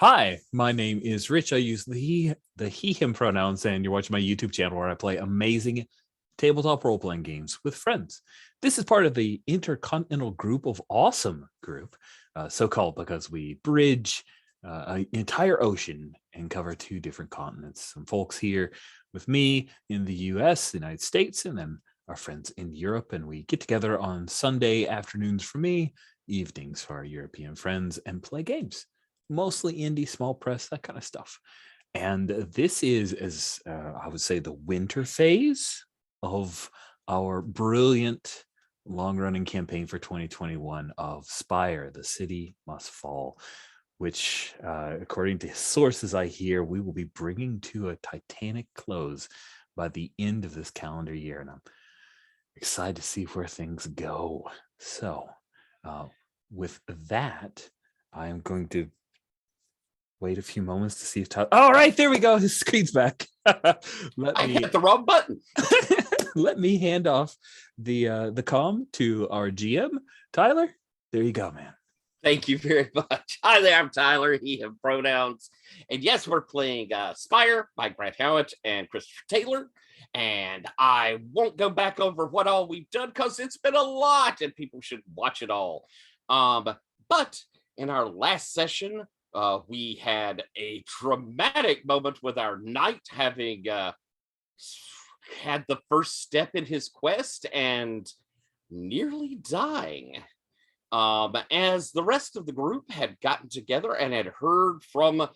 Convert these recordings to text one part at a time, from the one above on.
Hi, my name is Rich. I use the he, him pronouns, and you're watching my YouTube channel where I play amazing tabletop role-playing games with friends. This is part of the Intercontinental Group of Awesome group, so-called because we bridge an entire ocean and cover two different continents. Some folks here with me in the US, the United States, and then our friends in Europe. And we get together on Sunday afternoons for me, evenings for our European friends, and play games. Mostly indie, small press, that kind of stuff. And this is, as I would say, the winter phase of our brilliant long-running campaign for 2021 of Spire, The City Must Fall, which, according to sources I hear, we will be bringing to a titanic close by the end of this calendar year. And I'm excited to see where things go. So with that, I am going to wait a few moments to see if Tyler. All right, there we go. His screen's back. I hit the wrong button. Let me hand off the comm to our GM, Tyler. There you go, man. Thank you very much. Hi there, I'm Tyler, he, him pronouns. And yes, we're playing Spire by Grant Howitt and Christopher Taylor. And I won't go back over what all we've done because it's been a lot and people should watch it all. But in our last session, we had a dramatic moment with our knight having had the first step in his quest and nearly dying. As the rest of the group had gotten together and had heard from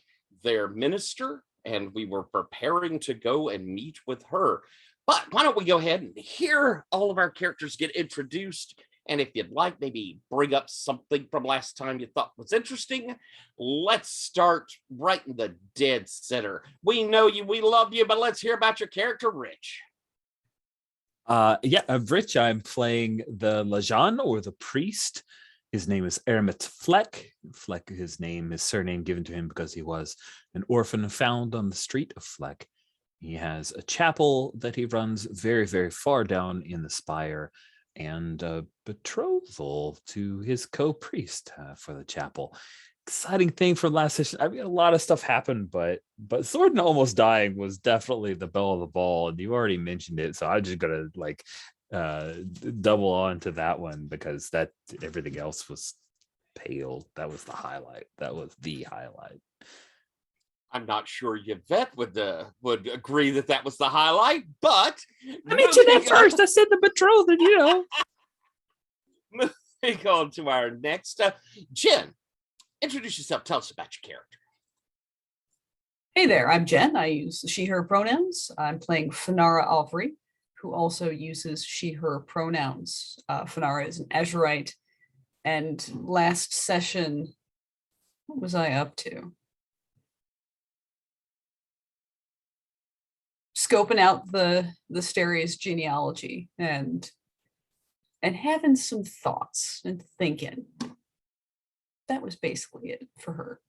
their minister, and we were preparing to go and meet with her. But why don't we go ahead and hear all of our characters get introduced, and if you'd like, maybe bring up something from last time you thought was interesting. Let's start right in the dead center. We know you, we love you, but let's hear about your character, Rich. Rich, I'm playing the Lajan, or the priest. His name is Ermit Fleck. Fleck, his surname given to him because he was an orphan found on the street of Fleck. He has a chapel that he runs very, very far down in the Spire, and a betrothal to his co-priest for the chapel. Exciting thing from last session. I mean, a lot of stuff happened, but Thornton almost dying was definitely the belle of the ball, and you already mentioned it, so I'm just gonna double on to that one because that everything else was pale. That was the highlight. I'm not sure Yvette would agree that was the highlight, but I mentioned that first. I said the betrothal, you know. Moving on to our next, Jen. Introduce yourself. Tell us about your character. Hey there, I'm Jen. I use she, her pronouns. I'm playing Fenara Alvary, who also uses she, her pronouns. Fenara is an Azurite. And last session, what was I up to? Scoping out the Steria's genealogy and having some thoughts and thinking. That was basically it for her.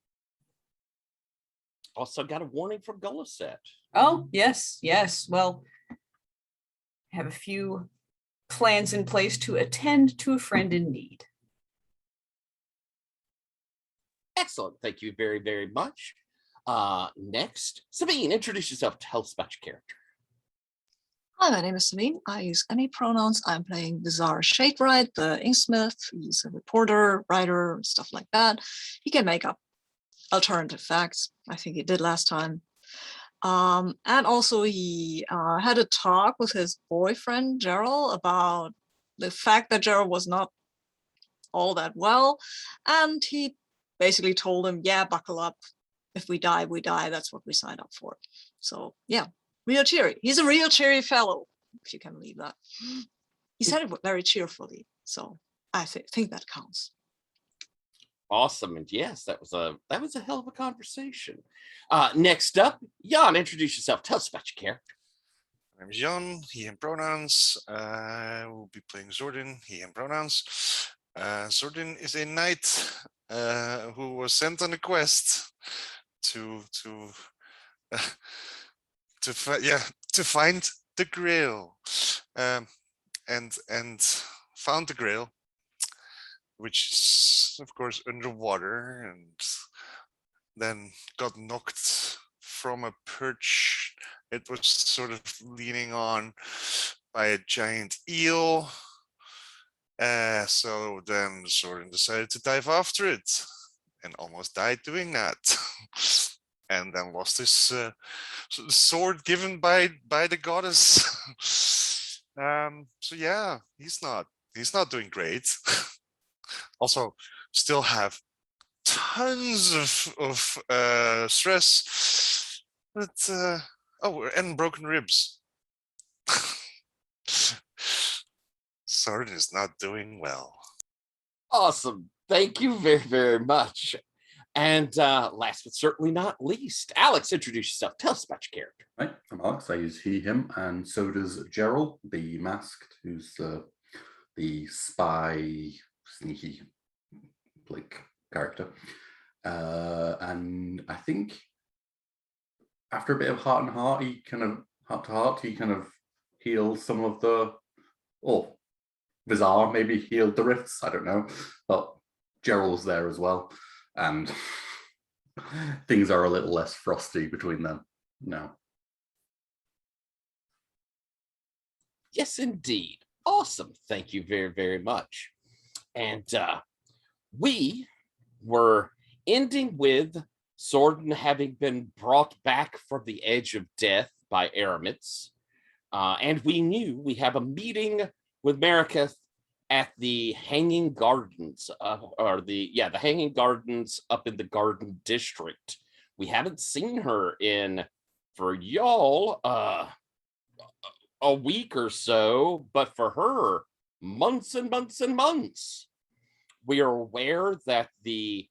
Also got a warning from Goliset. Oh, yes. Well, I have a few plans in place to attend to a friend in need. Excellent. Thank you very, very much. Next, Sabine, introduce yourself. Tell us about your character. Hi, my name is Sabine. I use any pronouns. I'm playing Bizarre Shadewright, the inksmith. He's a reporter, writer, stuff like that. He can make up alternative facts. I think he did last time. And also he had a talk with his boyfriend, Gerald, about the fact that Gerald was not all that well. And he basically told him, yeah, buckle up. If we die, we die. That's what we signed up for. So yeah, real cheery. He's a real cheery fellow, if you can believe that. He said it very cheerfully. So I think that counts. Awesome. And yes, that was a hell of a conversation. Next up, Jan, introduce yourself. Tell us about your character. My name is Jan, he, him pronouns. I will be playing Zordin, he, him pronouns. Zordin is a knight who was sent on a quest to find the Grail, and found the Grail, which is of course underwater, and then got knocked from a perch it was sort of leaning on by a giant eel. So then Soren decided to dive after it and almost died doing that. And then lost his sword given by the goddess. So yeah, he's not doing great. Also, still have tons of stress, but and broken ribs. Soren is not doing well. Awesome. Thank you very, very much. And last but certainly not least, Alex, introduce yourself. Tell us about your character. Right, I'm Alex. I use he, him, and so does Gerald, the masked, who's the spy, sneaky, like character. And I think after a bit of heart to heart, he kind of healed some of the, Vizar maybe healed the rifts. I don't know, but Gerald's there as well, and things are a little less frosty between them now. Yes, indeed. Awesome. Thank you very, very much. And we were ending with Soren having been brought back from the edge of death by Aramis. And we knew we have a meeting with Mariketh at the Hanging Gardens, the Hanging Gardens up in the Garden District. We haven't seen her for y'all, a week or so, but for her, months and months and months. We are aware that the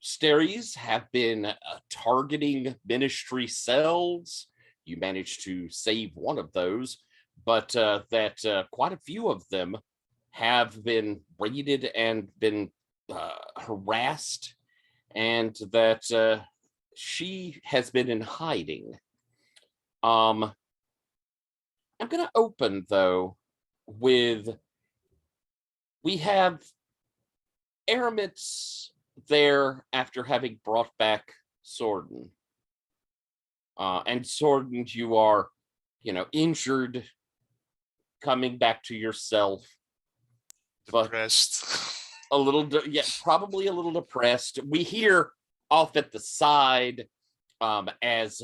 Steries have been targeting ministry cells. You managed to save one of those, but that quite a few of them have been raided and been harassed, and that she has been in hiding. I'm going to open, though, with we have Aramis there after having brought back Soren. And Soren, you are, injured, coming back to yourself. Depressed. But probably a little depressed. We hear off at the side as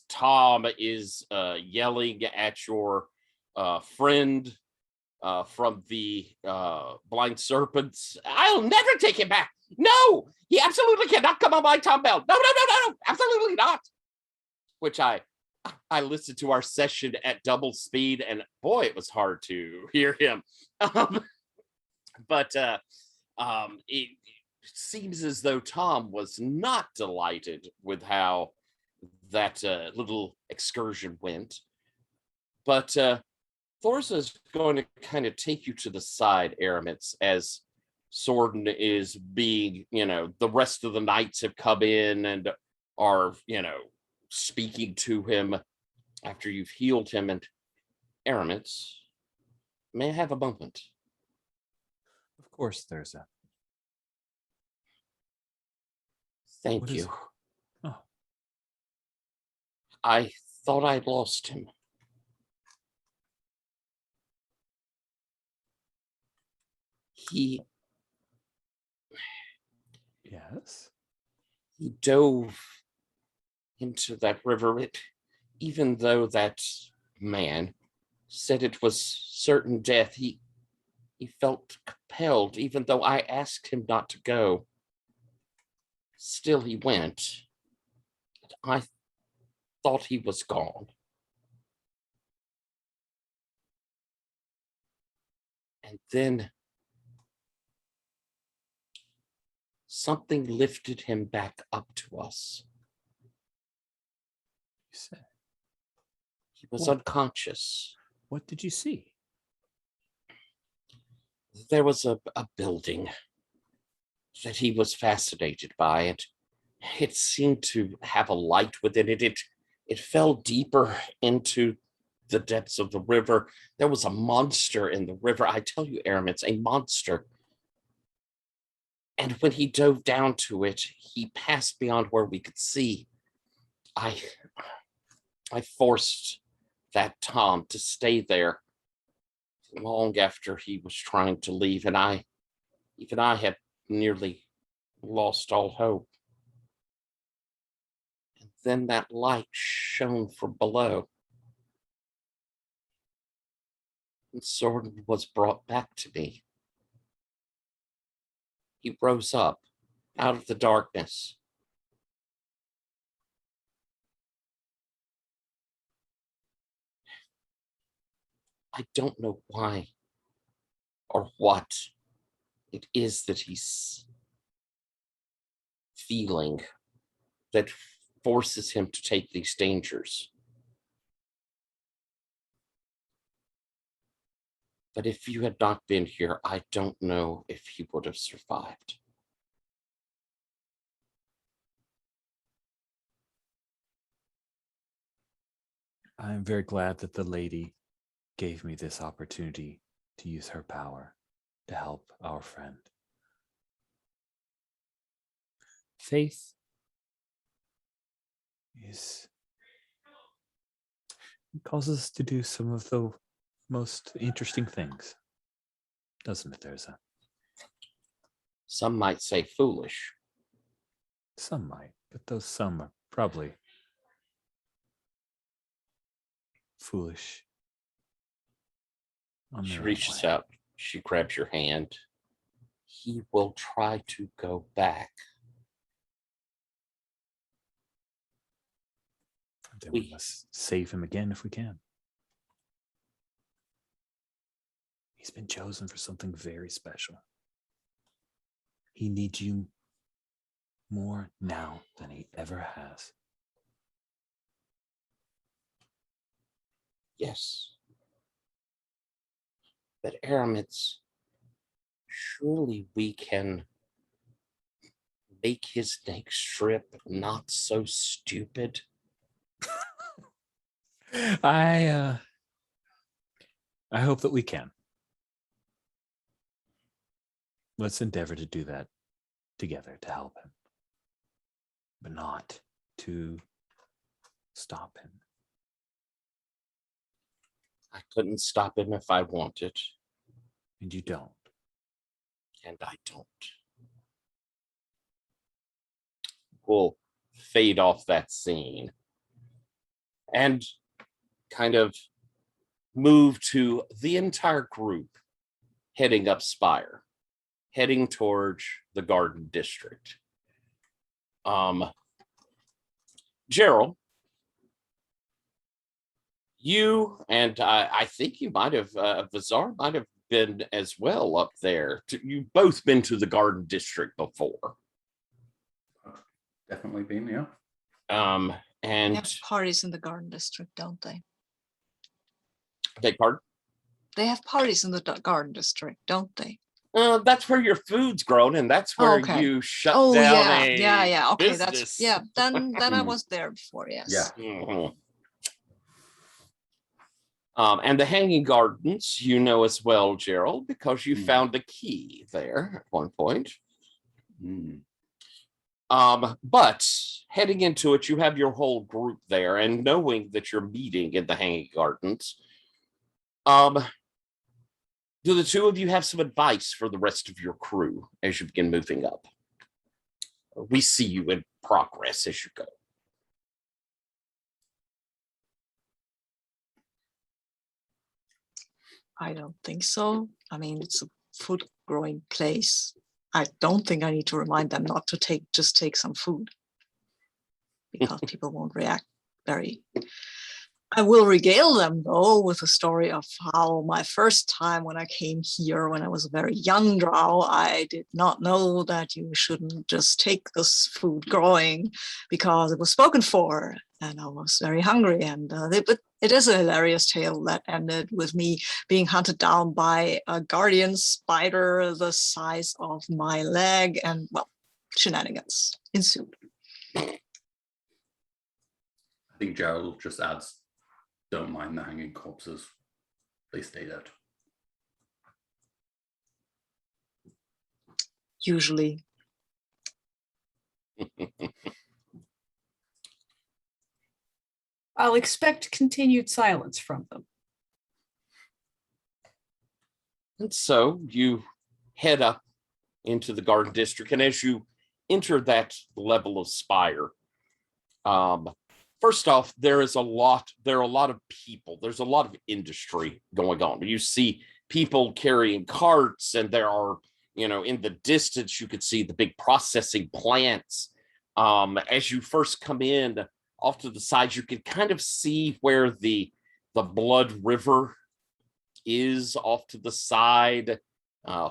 Tom is yelling at your friend from the Blind Serpents. I'll never take him back. No, he absolutely cannot come on my Tom Bell. No, absolutely not. Which I listened to our session at double speed, and boy, it was hard to hear him. But it seems as though Tom was not delighted with how that little excursion went. But Thorza is going to kind of take you to the side, Aramis, as Soren is being, the rest of the knights have come in and are, speaking to him after you've healed him. And Aramis, may I have a moment? Of course, there's a. Thank you. Oh. I thought I'd lost him. Yes. He dove into that river. Even though that man said it was certain death, he felt compelled, even though I asked him not to go. Still he went. I thought he was gone. And then something lifted him back up to us. You said. He was What? unconscious. What did you see? There was a building that he was fascinated by, and it seemed to have a light within it. It fell deeper into the depths of the river. There was a monster in the river. I tell you, Aramis, a monster. And when he dove down to it, he passed beyond where we could see. I forced that Tom to stay there long after he was trying to leave, and even I had nearly lost all hope. And then that light shone from below. And Sword was brought back to me. He rose up out of the darkness. I don't know why or what it is that he's feeling that forces him to take these dangers. But if you had not been here, I don't know if he would have survived. I'm very glad that the lady gave me this opportunity to use her power to help our friend. Faith causes us to do some of the most interesting things, doesn't it, Theresia? Some might say foolish. Some might, but those some are probably foolish. On She their own reaches way. out, she grabs your hand. He will try to go back. Then we must save him again if we can. He's been chosen for something very special. He needs you more now than he ever has. Yes. But Aramids, surely we can make his next trip not so stupid. I hope that we can. Let's endeavor to do that together to help him, but not to stop him. I couldn't stop him if I wanted, And you don't. and I don't. We'll fade off that scene and kind of move to the entire group heading up Spire, heading towards the Garden District. Gerald, you and I think you might have, Vizar might have been as well up there. You've both been to the Garden District before. Definitely been, yeah. They And have parties in the Garden District, don't they? beg pardon? They have parties in the Garden District, don't they? That's where your food's grown, and that's where Okay. you shut Oh down yeah, a yeah. Okay, business. that's yeah. Then I Mm. was there before. Yes. Yeah. Mhm. And the Hanging Gardens, you know as well, Gerald, because you found a key there at one point. Mm. But heading into it, you have your whole group there, and knowing that you're meeting in the Hanging Gardens, do the two of you have some advice for the rest of your crew as you begin moving up? We see you in progress as you go. I don't think so. I mean, it's a food growing place. I don't think I need to remind them not to just take some food because people won't react very. I will regale them though with a story of how my first time when I came here, when I was a very young drow, I did not know that you shouldn't just take this food growing because it was spoken for, and I was very hungry. And but it is a hilarious tale that ended with me being hunted down by a guardian spider the size of my leg, and well, shenanigans ensued. I think Gerald just adds, don't mind the hanging corpses. They stayed out. Usually I'll expect continued silence from them. And so you head up into the Garden District, and as you enter that level of Spire, first off, there are a lot of people. There's a lot of industry going on. You see people carrying carts, and there are, in the distance, you could see the big processing plants. As you first come in, off to the side, you can kind of see where the Blood River is off to the side,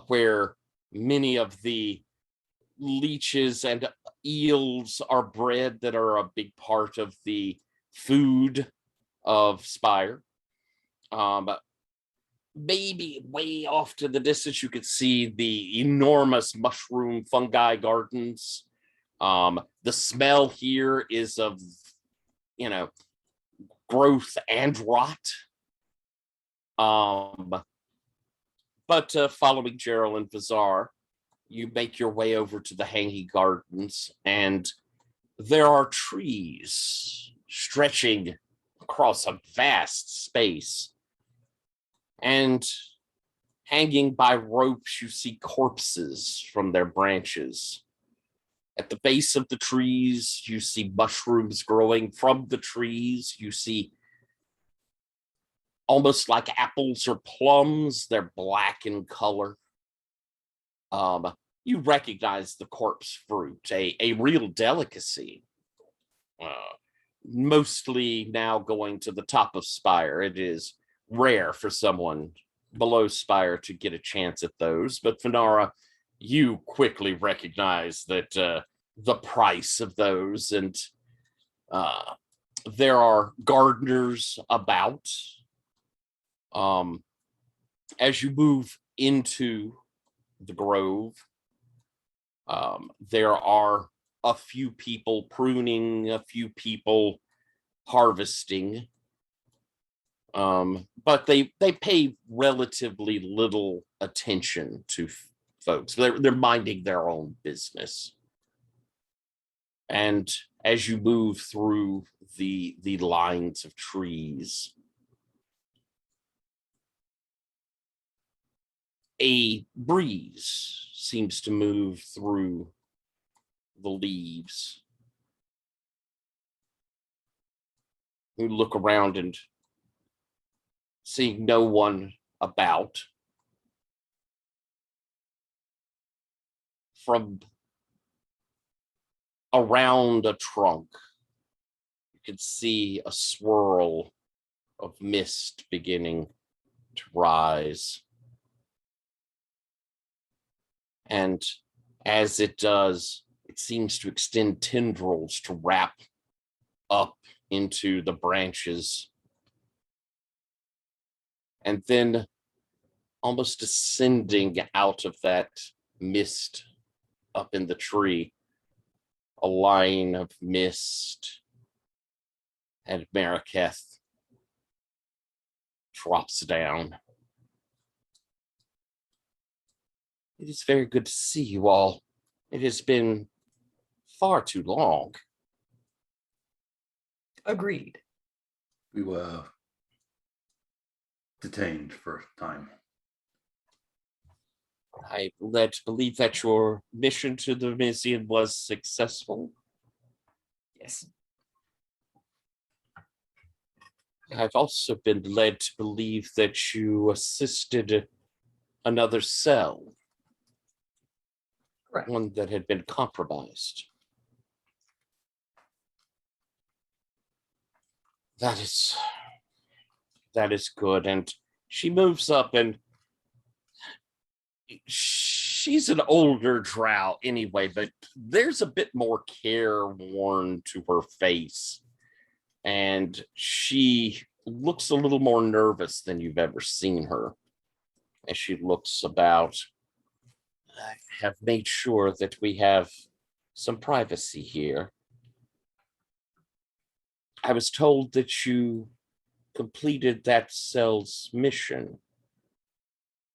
where many of the leeches and eels are bred that are a big part of the food of Spire. Maybe way off to the distance, you could see the enormous mushroom fungi gardens. The smell here is of, growth and rot. But following Gerald and Vizar, you make your way over to the Hanging Gardens, and there are trees stretching across a vast space. And hanging by ropes, you see corpses from their branches. At the base of the trees, you see mushrooms growing from the trees. You see almost like apples or plums. They're black in color. You recognize the corpse fruit, a real delicacy. Mostly now going to the top of Spire. It is rare for someone below Spire to get a chance at those. But Fenara, you quickly recognize that the price of those, and there are gardeners about. As you move into the grove, there are a few people pruning, a few people harvesting, but they pay relatively little attention to folks. They're minding their own business. And as you move through the lines of trees, a breeze seems to move through the leaves. You look around and seeing no one about. From around a trunk, you can see a swirl of mist beginning to rise. And as it does, it seems to extend tendrils to wrap up into the branches. And then almost descending out of that mist up in the tree, a line of mist, and Marraketh drops down. It is very good to see you all. It has been far too long. Agreed. We were detained for a time. I'm led to believe that your mission to the museum was successful. Yes. I've also been led to believe that you assisted another cell. Correct. One that had been compromised. That is good. And she moves up, and she's an older drow anyway, but there's a bit more careworn to her face. And she looks a little more nervous than you've ever seen her as she looks about. I have made sure that we have some privacy here. I was told that you completed that cell's mission.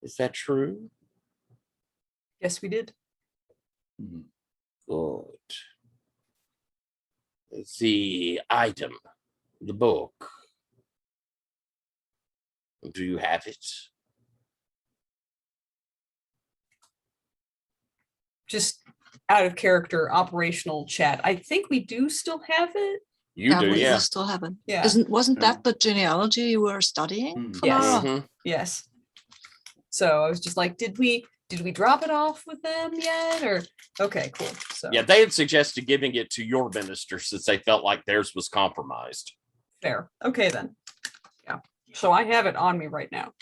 Is that true? Yes, we did. Mhm. Good. The item, the book. Do you have it? Just out of character operational chat. I think we do still have it. You do, we yeah. still haven't. Yeah. Wasn't that the genealogy you were studying? Hmm. Yes. Fanara? Mhm. Yes. So I was just like, did we drop it off with them yet? Or okay, cool. So Yeah, they had suggested giving it to your minister since they felt like theirs was compromised. fair. Okay then. Yeah. So I have it on me right now.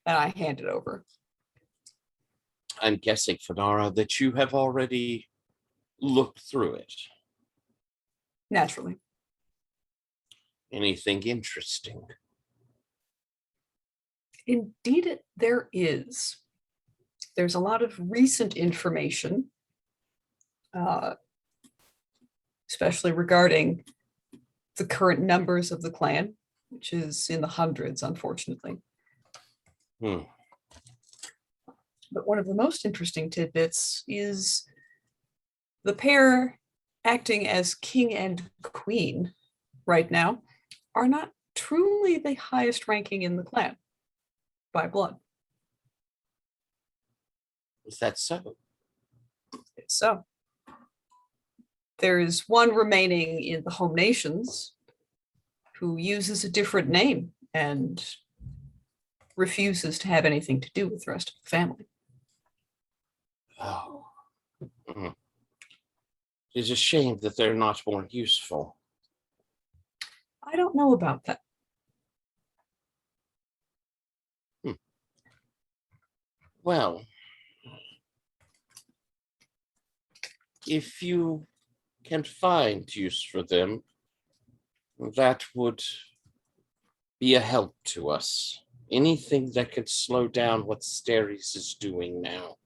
And I hand it over. I'm guessing, Fanara, that you have already looked through it. Naturally. Anything interesting? Indeed, there is. There's a lot of recent information, especially regarding the current numbers of the clan, which is in the hundreds, unfortunately. Hmm. But one of the most interesting tidbits is the pair acting as king and queen right now are not truly the highest ranking in the clan by blood. Is that so? So there is one remaining in the home nations who uses a different name and refuses to have anything to do with the rest of the family. Oh. Mhm. It's a shame that they're not more useful. I don't know about that. Well, if you can find use for them, that would be a help to us. Anything that could slow down what Steres is doing now.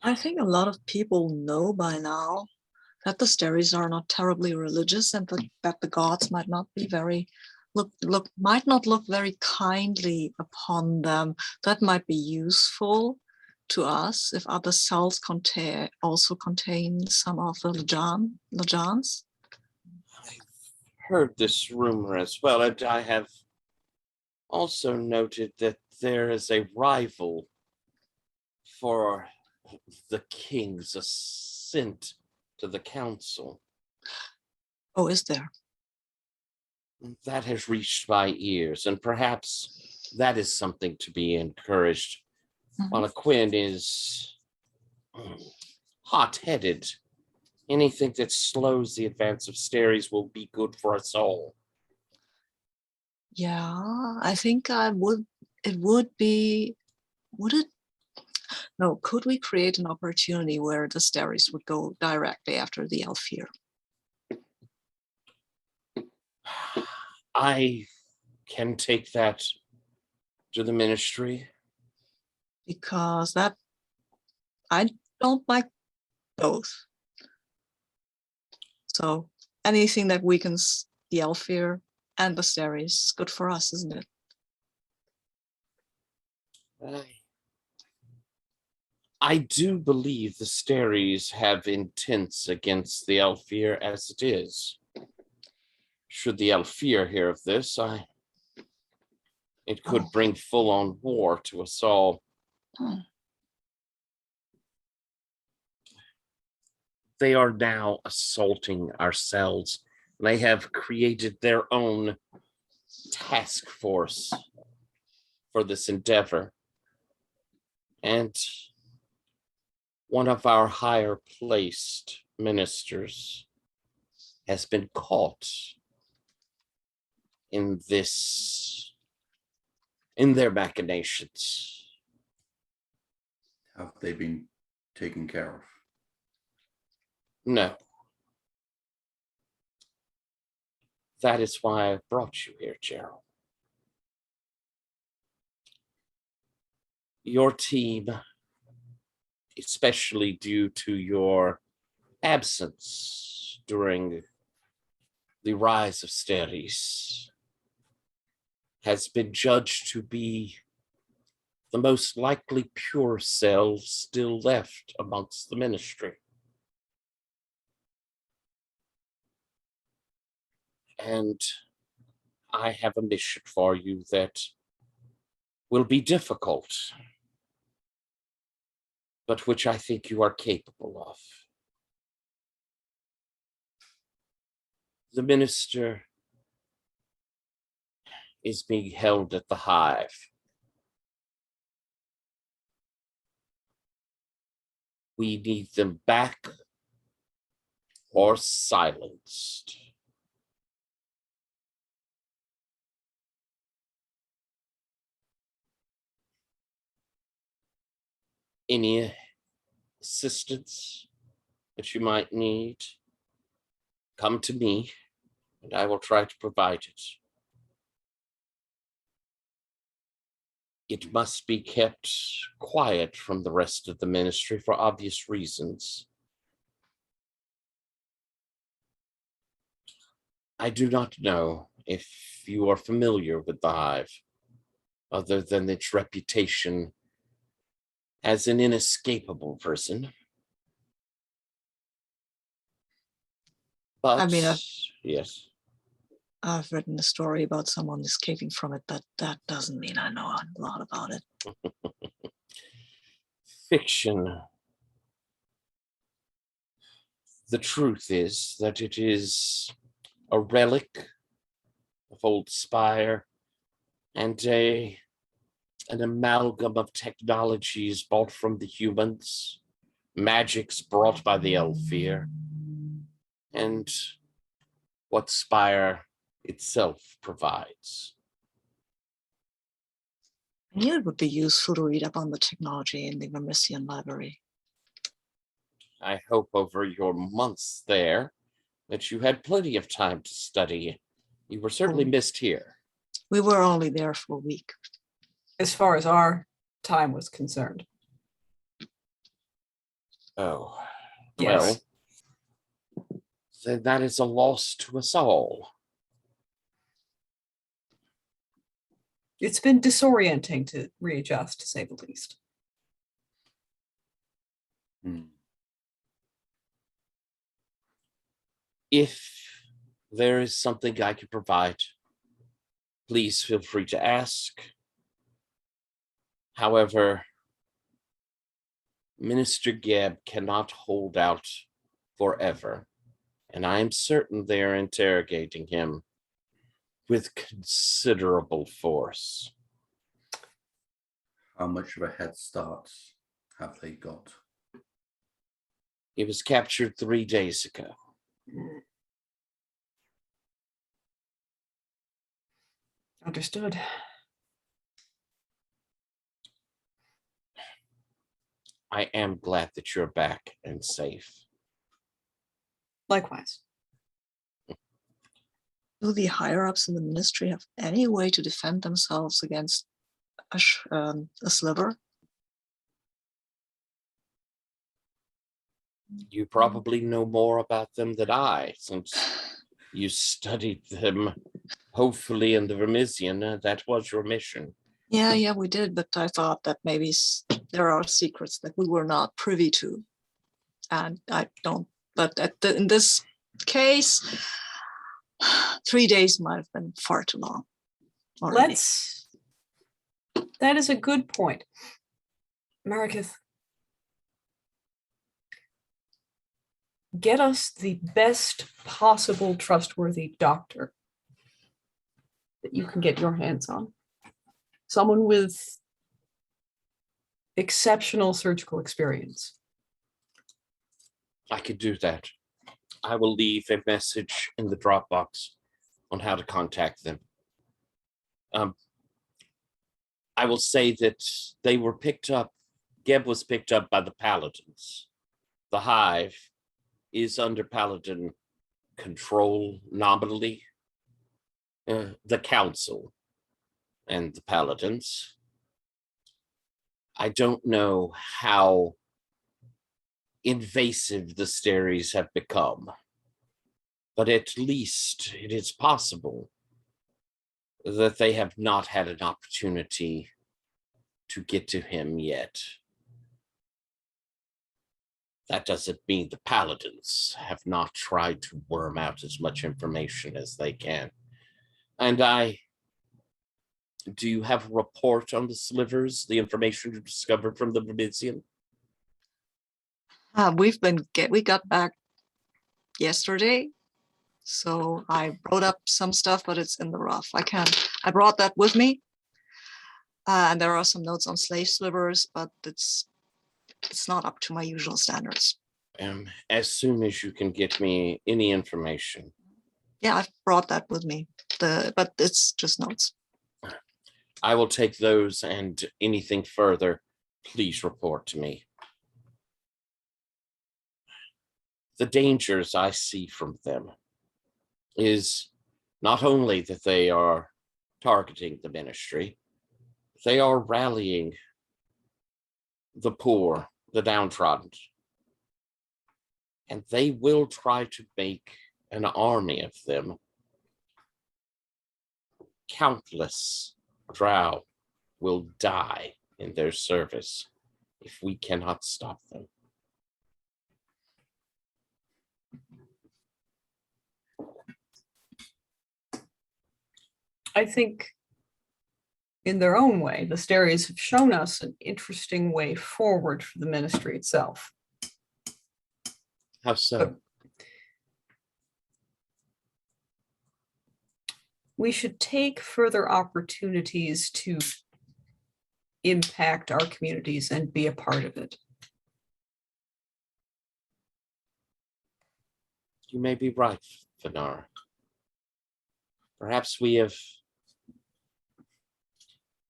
I think a lot of people know by now that the Steres are not terribly religious and that the gods might not be very might not look very kindly upon them. That might be useful to us if other cells also contain some of the Lajans. Heard this rumor as well, and I have also noted that there is a rival for the king's ascent to the council. Oh, is there? That has reached my ears, and perhaps that is something to be encouraged. While Quinn is hot-headed, anything that slows the advance of Steres will be good for us all. Yeah, I think would it? No, could we create an opportunity where the Steres would go directly after the Elfir? I can take that to the ministry. Because that I don't like both. So anything that weakens the Elfir and the Steres is good for us, isn't it? I do believe the Steres have intents against the Elfir as it is. Should the Elfir hear of this, it could bring full-on war to us all. They are now assaulting ourselves. They have created their own task force for this endeavor. And one of our higher placed ministers has been caught in their machinations. Have they been taken care of? No. That is why I brought you here, Gerald. Your team, especially due to your absence during the rise of Steres, has been judged to be the most likely pure cells still left amongst the ministry. And I have a mission for you that will be difficult, but which I think you are capable of. The minister is being held at the hive. We need them back or silenced. Any assistance that you might need, come to me and I will try to provide it. It must be kept quiet from the rest of the ministry for obvious reasons. I do not know if you are familiar with the hive, other than its reputation as an inescapable person. But I mean, yes, I've written a story about someone escaping from it, but that doesn't mean I know a lot about it. fiction. The truth is that it is a relic of old Spire and an amalgam of technologies bought from the humans, magics brought by the Elfir, and what Spire itself provides. I knew it would be useful to read up on the technology in the Vermissian library. I hope over your months there that you had plenty of time to study. You were certainly missed here. We were only there for a week. As far as our time was concerned. Oh, Yes. well, then that is a loss to us all. It's been disorienting to readjust, to say the least. If there is something I can provide, please feel free to ask. However, Minister Gebb cannot hold out forever, and I am certain they are interrogating him with considerable force. How much of a head start have they got? He was captured 3 days ago. Understood. I am glad that you're back and safe. Likewise. Do the higher-ups in the ministry have any way to defend themselves against a sliver? You probably know more about them than I, since you studied them, hopefully in the Vermissian. That was your mission. Yeah, we did, but I thought that maybe there are secrets that we were not privy to. And I don't, but in this case, 3 days might have been far too long. Already. That is a good point. Mariketh, get us the best possible trustworthy doctor that you can get your hands on. Someone with exceptional surgical experience. I could do that. I will leave a message in the Dropbox on how to contact them. I will say that they were picked up, Gebb was picked up by the Paladins. The Hive is under Paladin control nominally. The Council and the Paladins. I don't know how invasive the Steries have become, but at least it is possible that they have not had an opportunity to get to him yet. That doesn't mean the paladins have not tried to worm out as much information as they can. And do you have a report on the slivers, the information you discovered from the Vermisian? We got back yesterday, so I wrote up some stuff, but it's in the rough. I brought that with me. And there are some notes on slave slivers, but it's not up to my usual standards. As soon as you can get me any information. Yeah, I've brought that with me. But it's just notes. I will take those, and anything further, please report to me. The dangers I see from them is not only that they are targeting the ministry, they are rallying the poor, the downtrodden. And they will try to make an army of them. Countless drow will die in their service if we cannot stop them. I think in their own way, the Steries have shown us an interesting way forward for the ministry itself. How so? We should take further opportunities to impact our communities and be a part of it. You may be right, Finar. Perhaps we have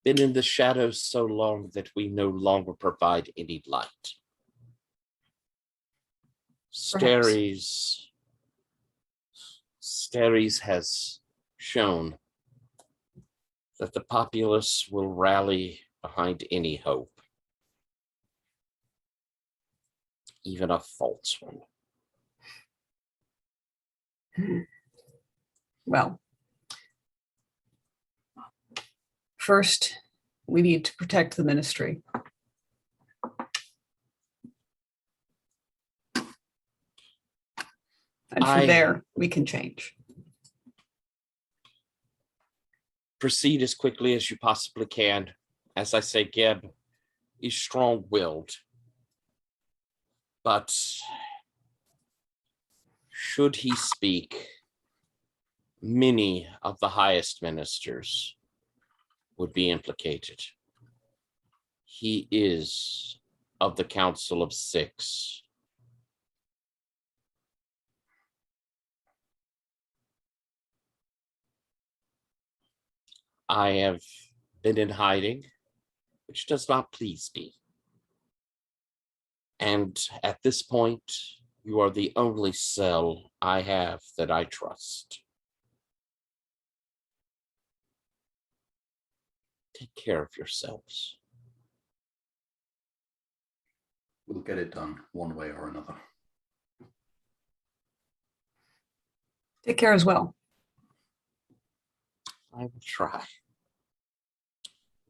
been in the shadows so long that we no longer provide any light. Steries has shown that the populace will rally behind any hope, even a false one. Well, first, we need to protect the ministry. And from there, we can change. Proceed as quickly as you possibly can. As I say, Geb is strong-willed. But should he speak, many of the highest ministers would be implicated. He is of the Council of Six. I have been in hiding, which does not please me. And at this point, you are the only cell I have that I trust. Take care of yourselves. We'll get it done one way or another. Take care as well. I will try.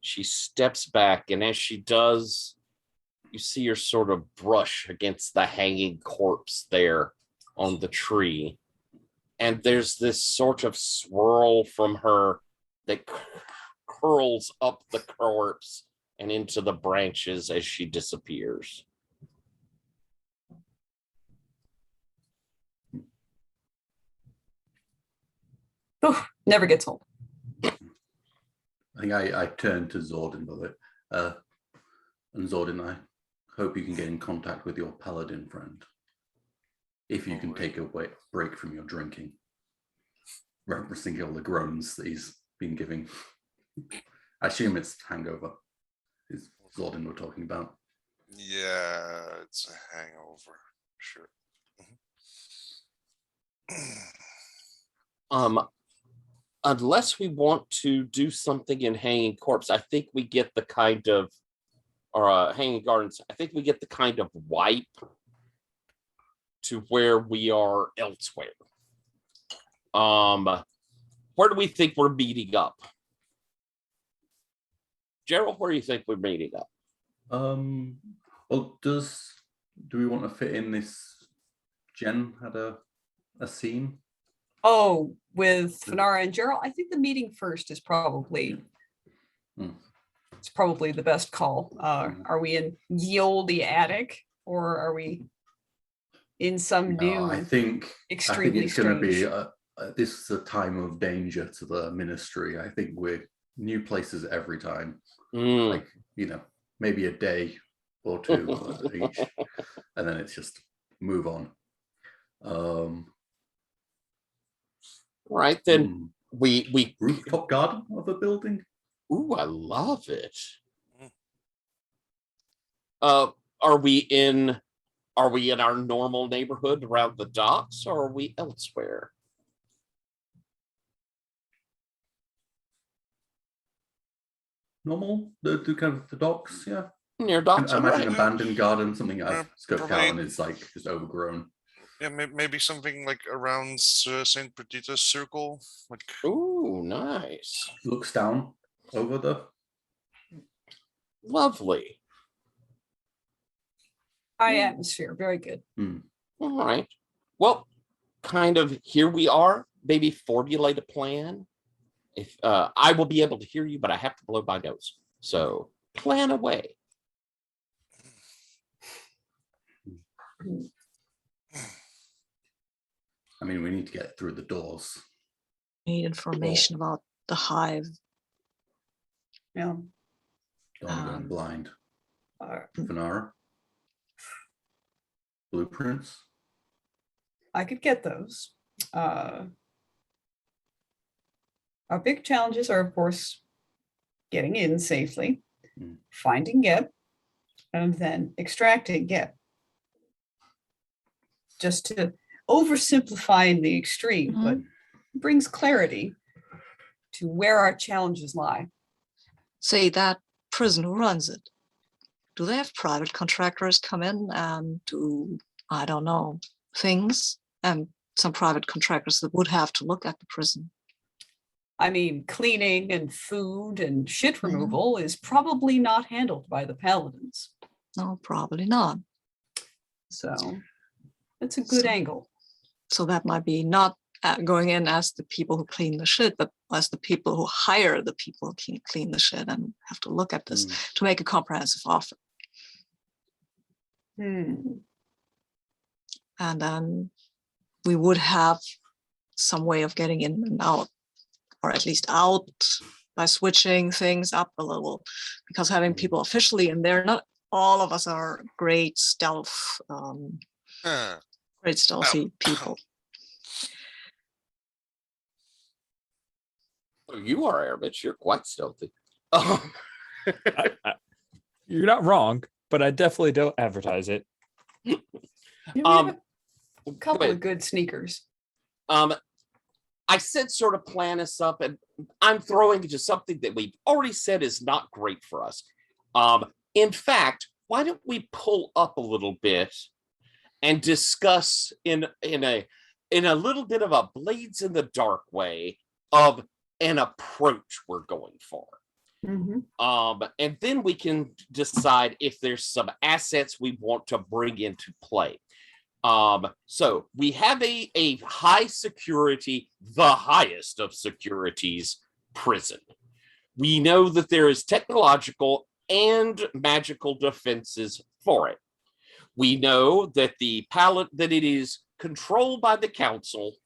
She steps back, and as she does, you see her sort of brush against the hanging corpse there on the tree. And there's this sort of swirl from her that curls up the corpse and into the branches as she disappears. Oh, never gets old. I think I turned to Zordon with it. And Zordon, I hope you can get in contact with your paladin friend. If you can take a break from your drinking. Referencing all the groans that he's been giving. I assume it's hangover. Is Zordon we're talking about? Yeah, it's a hangover. Sure. Unless we want to do something in Hanging Corpse, I think we get the kind of, or Hanging Gardens, I think we get the kind of wipe to where we are elsewhere. Where do we think we're meeting up? Gerald, where do you think we're meeting up? Well, does do we want to fit in this? Jen had a scene. Oh, with Fenara and Gerald, I think the meeting first is probably it's probably the best call. Are we in ye olde attic, or are we in some new? I think extremely it's going to be strange. this is a time of danger to the ministry. I think we're new places every time. Like, you know, maybe a day or two each, and then it's just move on. Right then, we rooftop garden of a building. Ooh, I love it. Are we in our normal neighborhood around the docks, or are we elsewhere? Normal, the kind of the docks, yeah. Near docks, I imagine right. abandoned garden, something I've scoped probably. out and is like just overgrown. Yeah, maybe something like around Saint Perdita's circle. Like, ooh, nice. Looks down over the. Lovely. High atmosphere, very good. All right. Well, kind of here we are. Maybe formulate a plan. If I will be able to hear you, but I have to blow my nose. So plan away. I mean, we need to get through the doors. Need information about the hive. Yeah. Don't want to go in blind. Uh, Fenara. Blueprints. I could get those. Our big challenges are, of course, getting in safely, finding Geb, and then extracting Geb. Just to oversimplify in the extreme, but brings clarity to where our challenges lie. Say that prison, who runs it? Do they have private contractors come in and do, I don't know, things? And some private contractors that would have to look at the prison. I mean, cleaning and food and shit removal is probably not handled by the paladins. No, probably not. So that's a good angle. So that might be not going in as the people who clean the shit, but as the people who hire the people who can clean the shit and have to look at this to make a comprehensive offer. And then we would have some way of getting in and out, or at least out by switching things up a little, because having people officially in there, not all of us are great stealth, great stealthy people. Oh, you are, Aramitch. You're quite stealthy. You're not wrong, but I definitely don't advertise it. We have a couple of good sneakers. I said sort of plan us up, and I'm throwing into something that we've already said is not great for us. In fact, why don't we pull up a little bit and discuss in a little bit of a blades in the dark way of an approach we're going for. And then we can decide if there's some assets we want to bring into play. So we have a high security, the highest of securities prison. We know that there is technological and magical defenses for it. We know that that it is controlled by the council.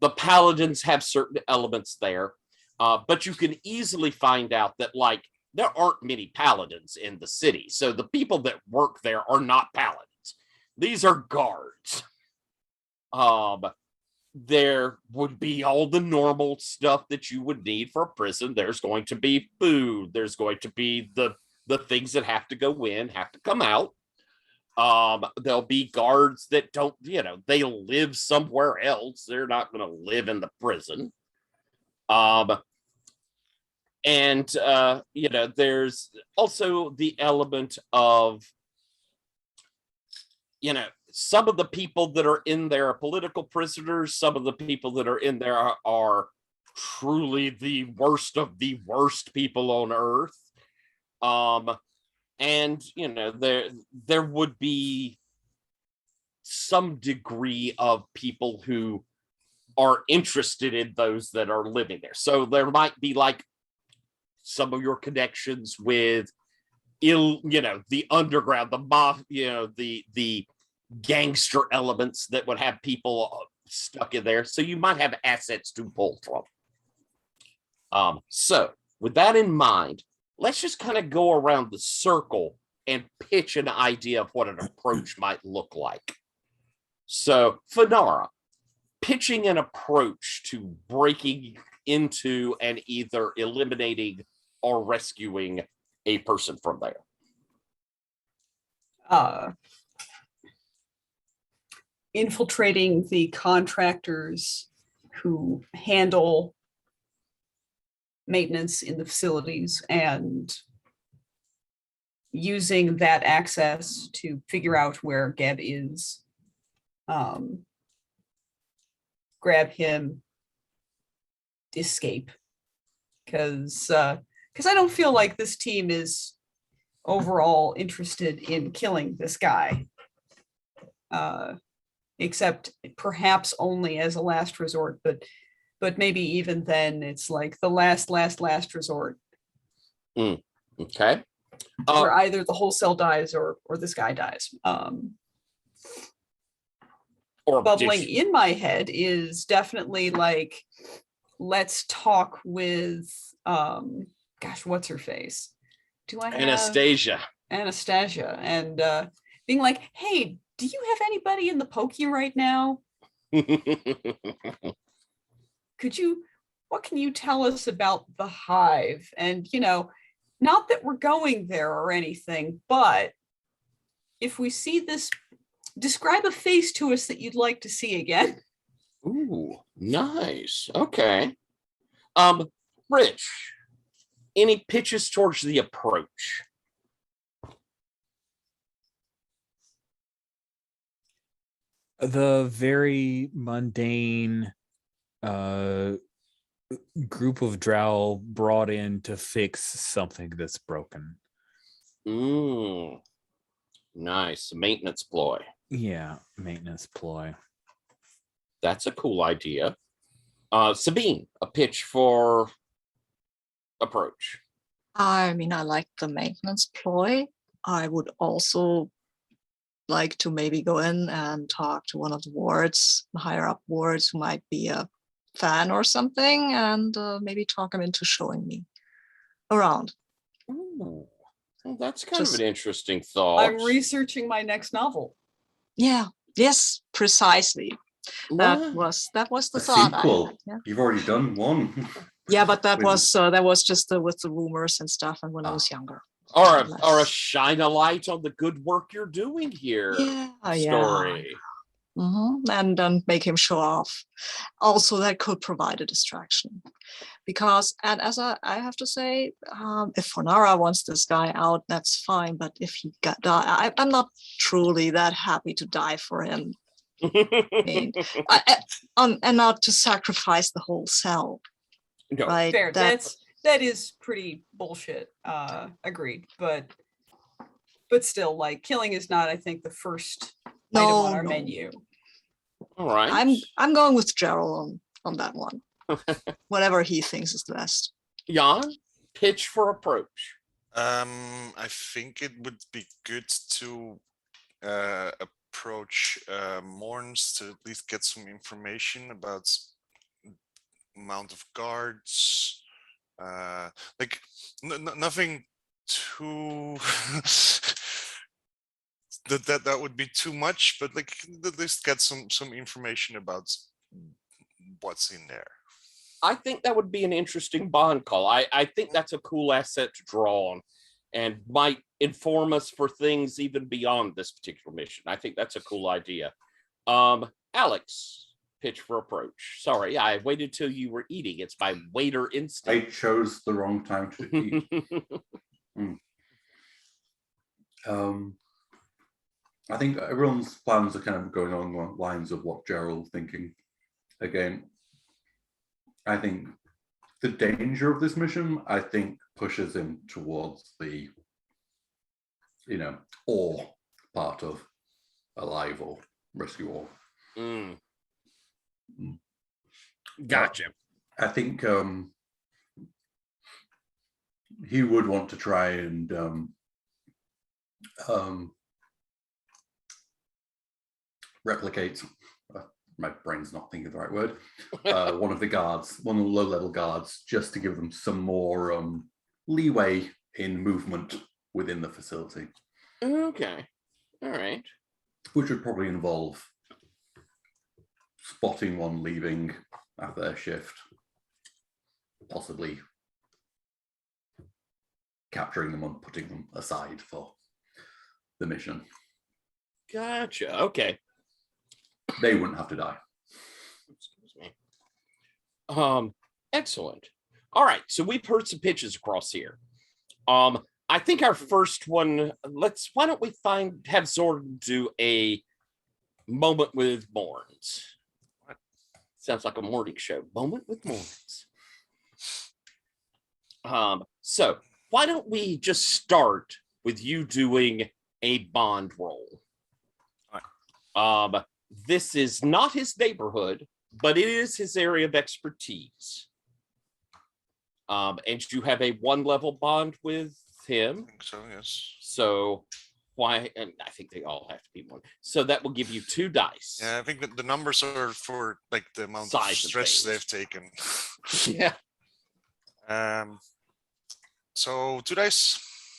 The paladins have certain elements there, but you can easily find out that, like, there aren't many paladins in the city. So the people that work there are not paladins. These are guards. There would be all the normal stuff that you would need for a prison. There's going to be food. There's going to be the things that have to go in, have to come out. There'll be guards that don't, they live somewhere else. They're not going to live in the prison. There's also the element of, some of the people that are in there are political prisoners. Some of the people that are in there are truly the worst of the worst people on earth. There would be some degree of people who are interested in those that are living there. So there might be like some of your connections with the underground, the mob, the gangster elements that would have people stuck in there. So you might have assets to pull from. So with that in mind, let's just kind of go around the circle and pitch an idea of what an approach might look like. So Fanara, pitching an approach to breaking into and either eliminating or rescuing a person from there. Infiltrating the contractors who handle maintenance in the facilities and using that access to figure out where Geb is, grab him, escape. Because I don't feel like this team is overall interested in killing this guy. Except perhaps only as a last resort, but maybe even then it's like the last resort. Okay. Where either the whole cell dies or this guy dies. Or bubbling in my head is definitely like, let's talk with gosh, what's her face? Do I have Anastasia and being like, hey, do you have anybody in the pokey right now? What can you tell us about the hive? And not that we're going there or anything, but if we see this, describe a face to us that you'd like to see again. Ooh, nice. Okay. Rich, any pitches towards the approach? The very mundane group of drow brought in to fix something that's broken. Nice. Maintenance ploy. Yeah, maintenance ploy. That's a cool idea. Sabine, a pitch for approach. I mean, I like the maintenance ploy. I would also like to maybe go in and talk to one of the wards, higher up wards, who might be a fan or something, and maybe talk him into showing me around. Ooh, well, that's kind of an interesting thought. I'm researching my next novel. Yeah. Yes, precisely. That was the thought. Sequel. You've already done one. Yeah, but that was just with the rumors and stuff, and when I was younger. Or a shine a light on the good work you're doing here. Story. And then make him show off. Also, that could provide a distraction, because and as I have to say, if Fonara wants this guy out, that's fine. But if he got die, I'm not truly that happy to die for him. I mean, and not to sacrifice the whole cell. No. Right? Fair. That is pretty bullshit. Agreed. But still, like, killing is not, I think, the first item on our menu. All right. I'm going with Gerald on that one. Whatever he thinks is best. Jan, pitch for approach. I think it would be good to approach Morns to at least get some information about amount of guards, like nothing too that would be too much, but like at least get some information about what's in there. I think that would be an interesting bond call. I think that's a cool asset to draw on and might inform us for things even beyond this particular mission. I think that's a cool idea. Alex, pitch for approach. Sorry, I waited till you were eating. It's my waiter instinct. I chose the wrong time to eat. I think everyone's plans are kind of going along the lines of what Gerald's thinking. Again, I think the danger of this mission, I think, pushes him towards the, awe part of arrival. rescue all. Mm. Mm. Gotcha. I think he would want to try and replicate. My brain's not thinking of the right word. One of the guards, one of the low-level guards, just to give them some more leeway in movement within the facility. Okay. All right. Which would probably involve spotting one leaving after their shift, possibly capturing them and putting them aside for the mission. Gotcha. Okay. They wouldn't have to die. Excuse me. Excellent. All right. So we've heard some pitches across here. I think our first one, why don't we have Zordon do a moment with Morns? Sounds like a morning show. Moment with Morns. So why don't we just start with you doing a bond roll? This is not his neighborhood, but it is his area of expertise. And you have a 1-level bond with him. I think so, yes. So why? And I think they all have to be 1. So that will give you 2 dice. Yeah, I think that the numbers are for like the amount Size of of stress things. they've taken. Yeah. So 2 dice.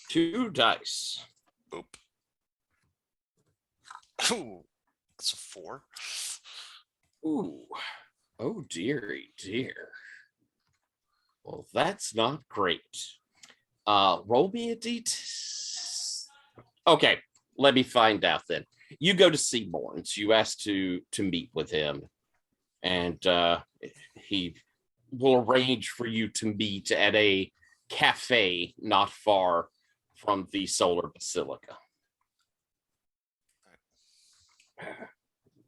2 dice. Boop. Ooh, that's a 4. Ooh. Oh dearie dear. Well, that's not great. Roll me a d10. Okay, let me find out then. You go to Seaborns. You ask to meet with him, and he will arrange for you to meet at a cafe not far from the Solar Basilica.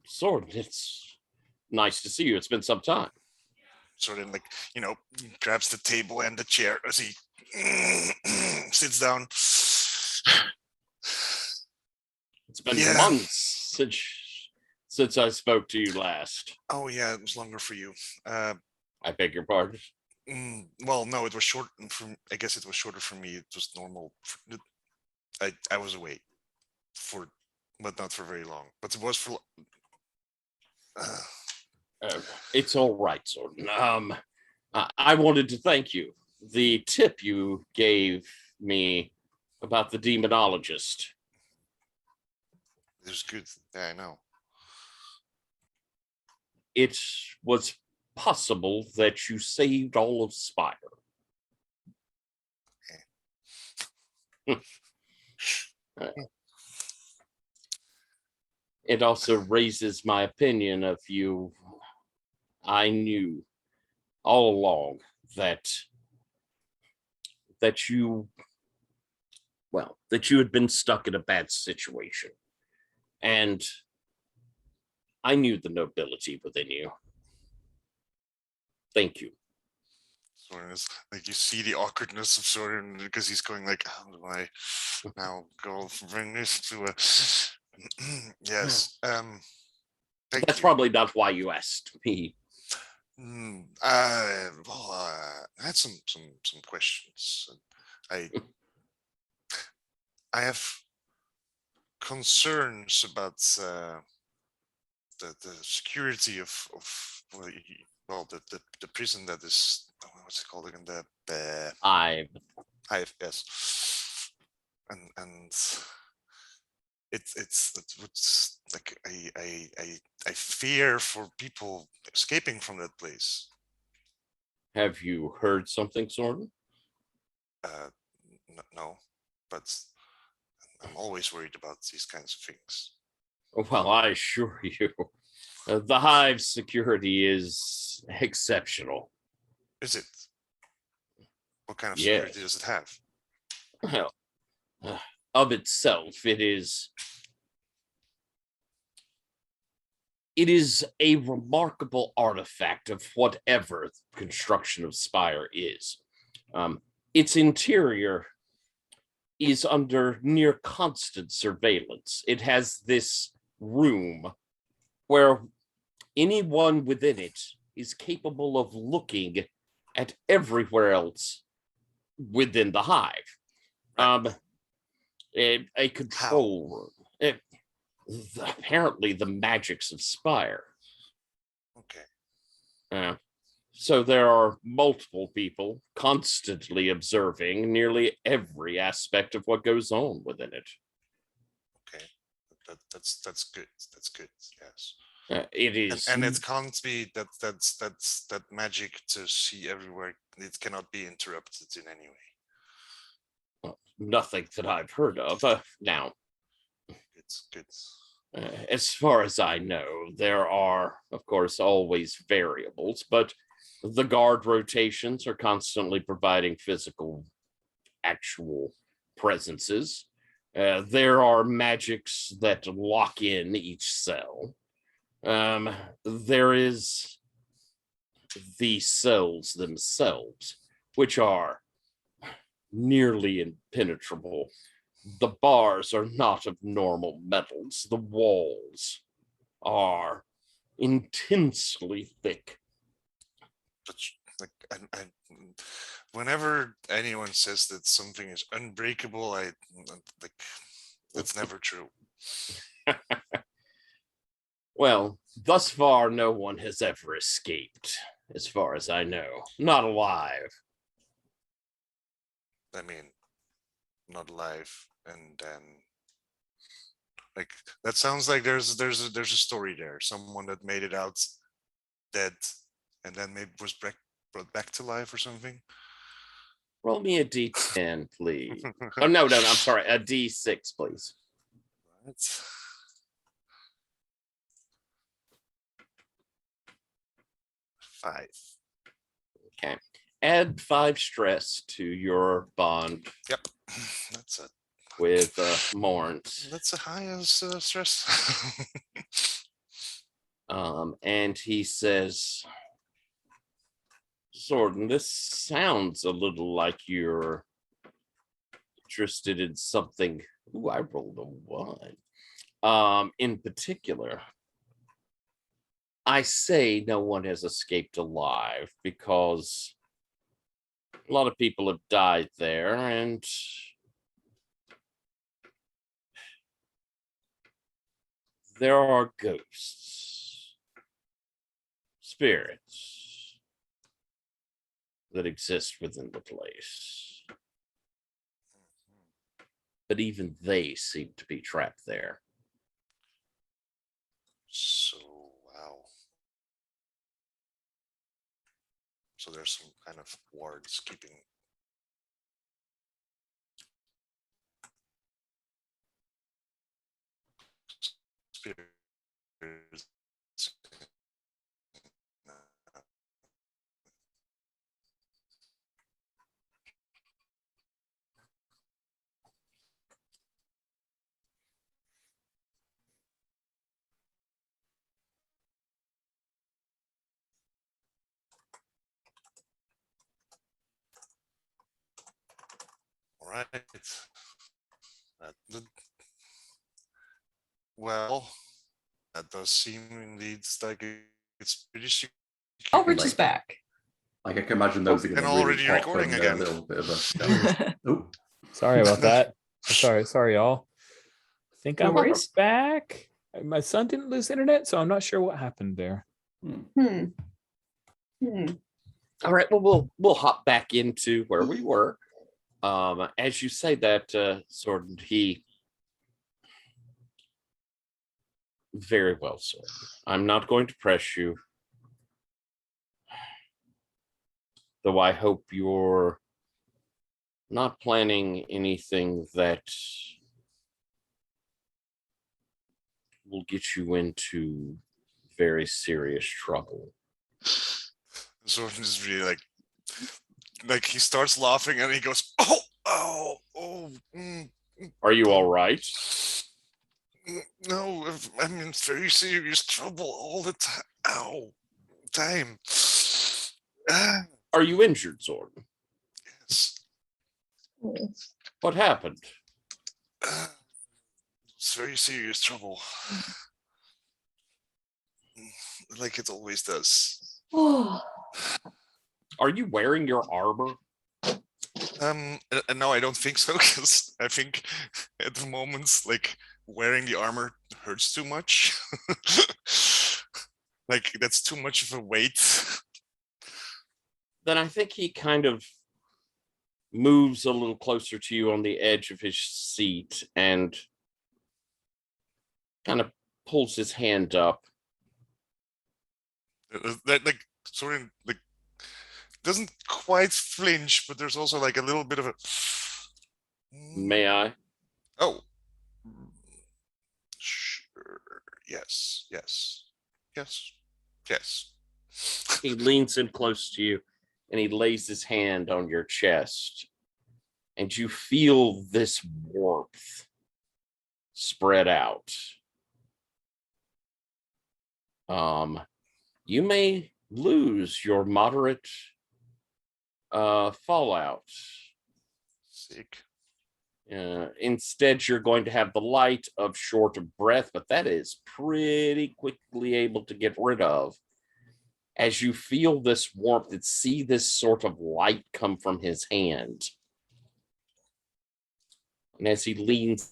Sword, it's nice to see you. It's been some time. Sort of like, grabs the table and the chair as he sits down. It's been Yeah. months since I spoke to you last. Oh yeah, it was longer for you. I beg your pardon. Well, no, it was short. I guess it was shorter for me. It was normal. I was away but not for very long. But it was for. It's all right, Zordon. I wanted to thank you. The tip you gave me about the demonologist. It was good. Yeah, I know. It was possible that you saved all of Spire. It also raises my opinion of you. I knew all along that you had been stuck in a bad situation. And I knew the nobility within you. Thank you. Soren is like, you see the awkwardness of Soren because he's going like, how do I now go bring this to a yes. That's probably not why you asked me. I had some questions. I have concerns about the security of the prison that is, what's it called again? The Hive, yes. And it's like I fear for people escaping from that place. Have you heard something, Zordon? No, but I'm always worried about these kinds of things. Well, I assure you, the Hive's security is exceptional. Is it? What kind of security does it have? Well, of itself, it is a remarkable artifact of whatever construction of Spire is. Its interior is under near constant surveillance. It has this room where anyone within it is capable of looking at everywhere else within the hive. A control room. Apparently the magics of Spire. Okay. So there are multiple people constantly observing nearly every aspect of what goes on within it. Okay. That's good. That's good. Yes. It is. And it can't be that's that magic to see everywhere. It cannot be interrupted in any way. Nothing that I've heard of. Now, It's good. as far as I know, there are, of course, always variables, but the guard rotations are constantly providing physical, actual presences. There are magics that lock in each cell. There is the cells themselves, which are nearly impenetrable. The bars are not of normal metals. The walls are intensely thick. But whenever anyone says that something is unbreakable, like that's never true. Well, thus far, no one has ever escaped, as far as I know. Not alive. I mean, not alive, and then like that sounds like there's a story there. Someone that made it out dead, and then maybe was brought back to life or something. Roll me a d10, please. Oh, no, I'm sorry. A d6, please. Right. Five. Okay. Add 5 stress to your bond Yep. That's a with Mornt. that's a high stress. And he says, Zordon, this sounds a little like you're interested in something. Ooh, I rolled a 1. In particular, I say no one has escaped alive because a lot of people have died there, and there are ghosts, spirits that exist within the place. But even they seem to be trapped there. So wow. So there's some kind of wards keeping. Spirits. All right. Well, that does seem indeed like it's pretty secure. Oh, Rich is back. Like I can imagine those are going and to already really pop recording when again. a little bit of a. Oh, Sorry about that. Sorry, y'all. I think No I'm worries. back. My son didn't lose internet, so I'm not sure what happened there. Hmm. All right, well, we'll hop back into where we were. As you say that, Zordon, he very well, sir. I'm not going to press you, though I hope you're not planning anything that will get you into very serious trouble. Zordon is really like he starts laughing and he goes, oh. Are you all right? No, I'm in very serious trouble all the time. Time. Are you injured, Zordon? Yes. What happened? It's very serious trouble. like it always does. Oh, Are you wearing your armor? No, I don't think so, because I think at the moment, like, wearing the armor hurts too much. Like, that's too much of a weight. Then I think he kind of moves a little closer to you on the edge of his seat and kind of pulls his hand up. That, like, sort of, like, doesn't quite flinch, but there's also like a little bit of a. May I? Oh, sure. Yes, yes, yes, yes. He leans in close to you and he lays his hand on your chest, and you feel this warmth spread out. You may lose your moderate fallout. Sick. Instead, you're going to have the light of short of breath, but that is pretty quickly able to get rid of. As you feel this warmth and see this sort of light come from his hand. And as he leans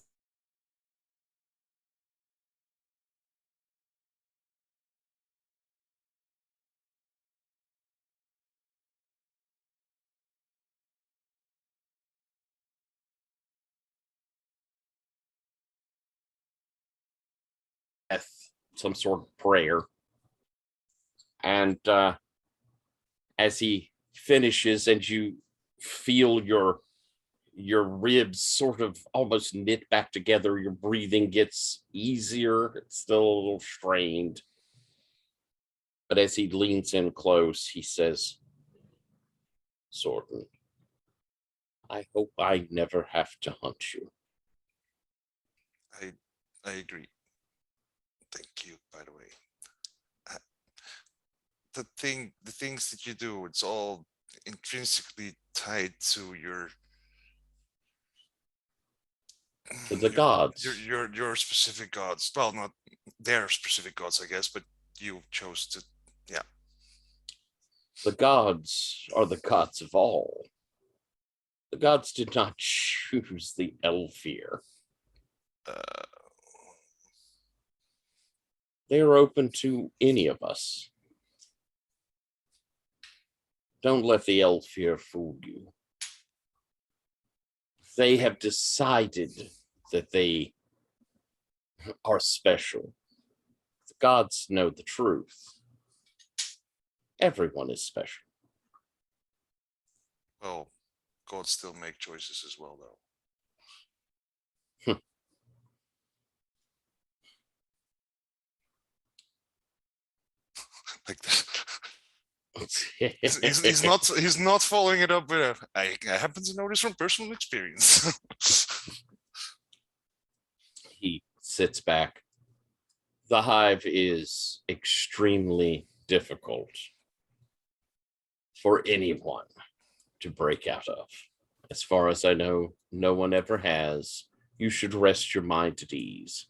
some sort of prayer. And as he finishes and you feel your ribs sort of almost knit back together, your breathing gets easier. It's still a little strained. But as he leans in close, he says, Zordon, I hope I never have to hunt you. I agree. Thank you, by the way. The things that you do, it's all intrinsically tied to your To the gods. your specific gods. Well, not their specific gods, I guess, but you chose to. Yeah. The gods are the gods of all. The gods did not choose the Elfir. They are open to any of us. Don't let the Elfir fool you. They have decided that they are special. The gods know the truth. Everyone is special. Well, gods still make choices as well, though. Like that. He's not following it up with I happen to know this from personal experience. He sits back. The hive is extremely difficult for anyone to break out of. As far as I know, no one ever has. You should rest your mind at ease.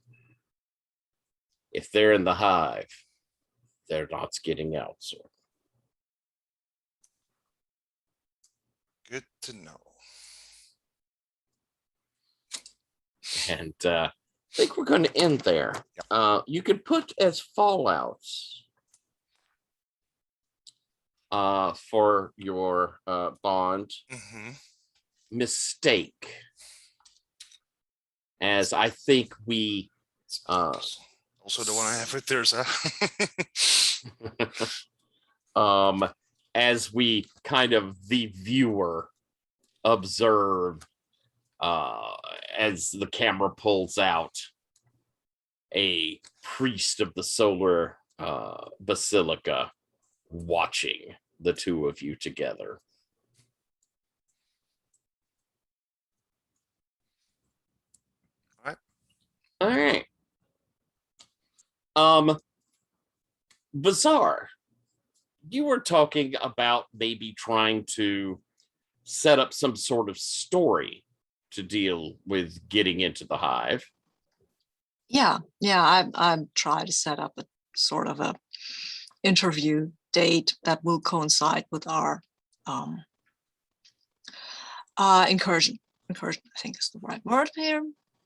If they're in the hive, they're not getting out, sir. Good to know. And I think we're going to end there. You could put as fallouts for your bond mistake, as I think we also the one I have with Thirza. As we kind of the viewer observe as the camera pulls out a priest of the solar basilica watching the two of you together. All right. Bizarre. You were talking about maybe trying to set up some sort of story to deal with getting into the hive. Yeah, I try to set up a sort of a interview date that will coincide with our incursion. Incursion, I think is the right word here.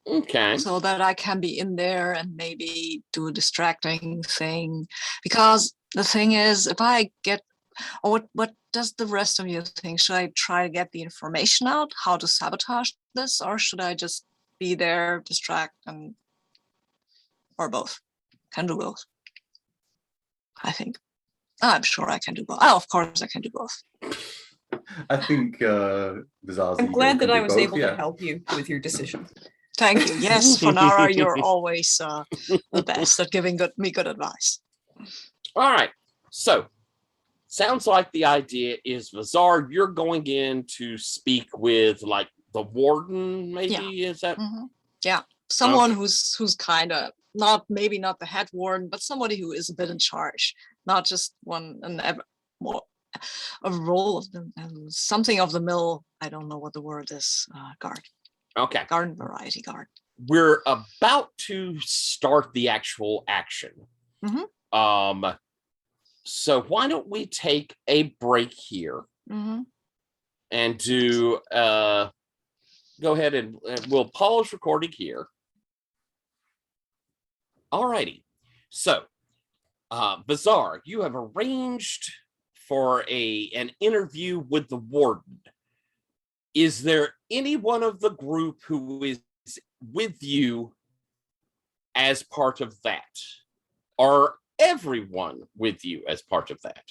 Okay. So that I can be in there and maybe do a distracting thing. Because the thing is, if I get, or what does the rest of you think? Should I try to get the information out, how to sabotage this, or should I just be there, distract, and or both? Can do both. I think. I'm sure I can do both. Oh, of course I can do both. I think Bizarre's I'm ego glad can that I do was both, able yeah. to help you with your decision. Thank you. Yes, Fanara, you're always the best at giving me good advice. All right. So, sounds like the idea is, Vazar, you're going in to speak with like the warden, maybe? Yeah. Is that? Mm-hmm. Yeah, someone Okay. who's kind of maybe not the head warden, but somebody who is a bit in charge, not just a role of them, something of the mill. I don't know what the word is. Guard. Okay. Garden variety guard. We're about to start the actual action. Mm-hmm. So why don't we take a break here and do go ahead and we'll pause recording here. Alrighty. So Bizarre, you have arranged for an interview with the warden. Is there anyone of the group who is with you as part of that? Or everyone with you as part of that?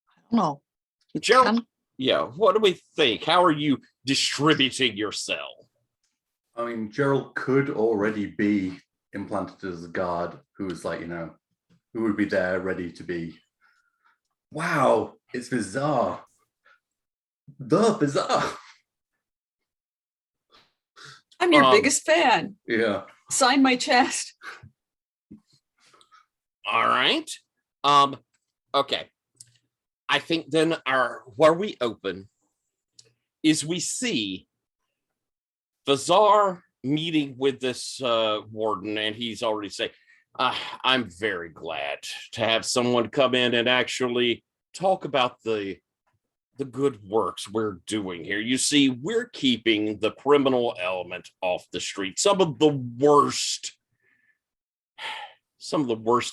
I don't know. Gerald, yeah, what do we think? How are you distributing yourself? I mean, Gerald could already be implanted as a guard who is like, who would be there ready to be, wow, it's Bizarre. The Bizarre. I'm your biggest fan. Yeah. Sign my chest. All right. Okay. I think then where we open is we see Vazar meeting with this warden, and he's already saying, I'm very glad to have someone come in and actually talk about the good works we're doing here. You see, we're keeping the criminal element off the street. Some of the worst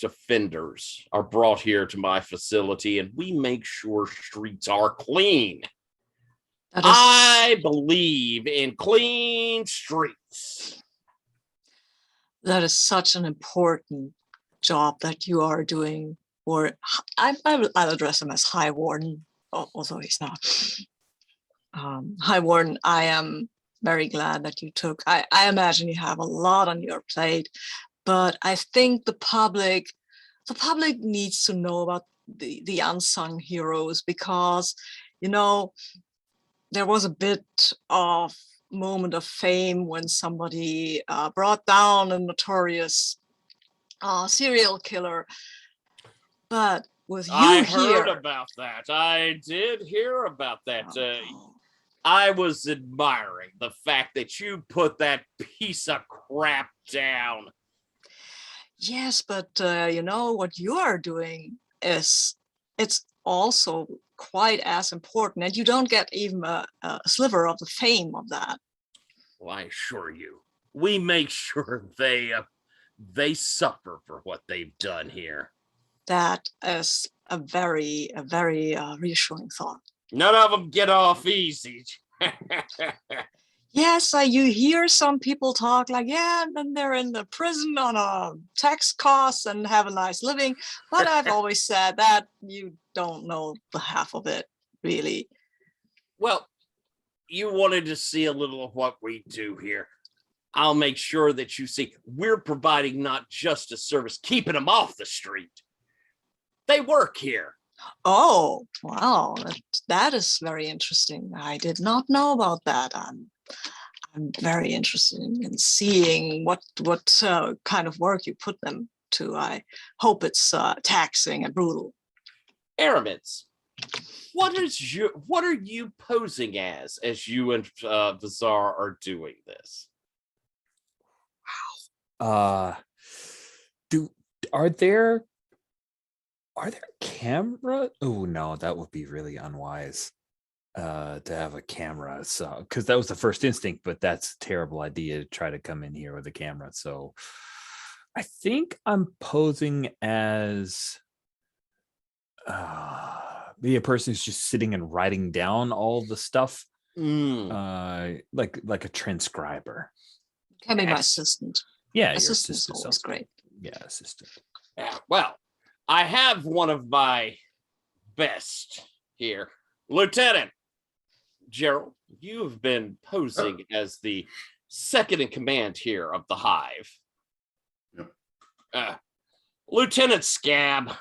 offenders are brought here to my facility, and we make sure streets are clean. I believe in clean streets. That is such an important job that you are doing. Or I'll address him as High Warden, although he's not. High Warden, I am very glad that you took. I imagine you have a lot on your plate, but I think the public needs to know about the unsung heroes, because there was a bit of moment of fame when somebody brought down a notorious serial killer. But with you I here, heard about that. I did hear about that. I was admiring the fact that you put that piece of crap down. Yes, but what you are doing it's also quite as important, and you don't get even a sliver of the fame of that. Well, I assure you, we make sure they suffer for what they've done here. That is a very reassuring thought. None of them get off easy. Yes, you hear some people talk like, yeah, and then they're in the prison on a tax costs and have a nice living. But I've always said that you don't know the half of it, really. Well, you wanted to see a little of what we do here. I'll make sure that you see we're providing not just a service, keeping them off the street. They work here. Oh, wow. That is very interesting. I did not know about that. I'm very interested in seeing what kind of work you put them to. I hope it's taxing and brutal. Aramids, what are you posing as you and Vazar are doing this? Are there camera? Oh no, that would be really unwise. To have a camera, so because that was the first instinct, but that's a terrible idea to try to come in here with a camera. So I think I'm posing as be a person who's just sitting and writing down all the stuff, like a transcriber. Can be my Yes. assistant. Yeah, your Assistant's assistant always sounds good. great. Yeah, assistant. Yeah, well, I have one of my best here. Lieutenant Gerald, you've been posing as the second in command here of the Hive. Yep. Lieutenant Scab,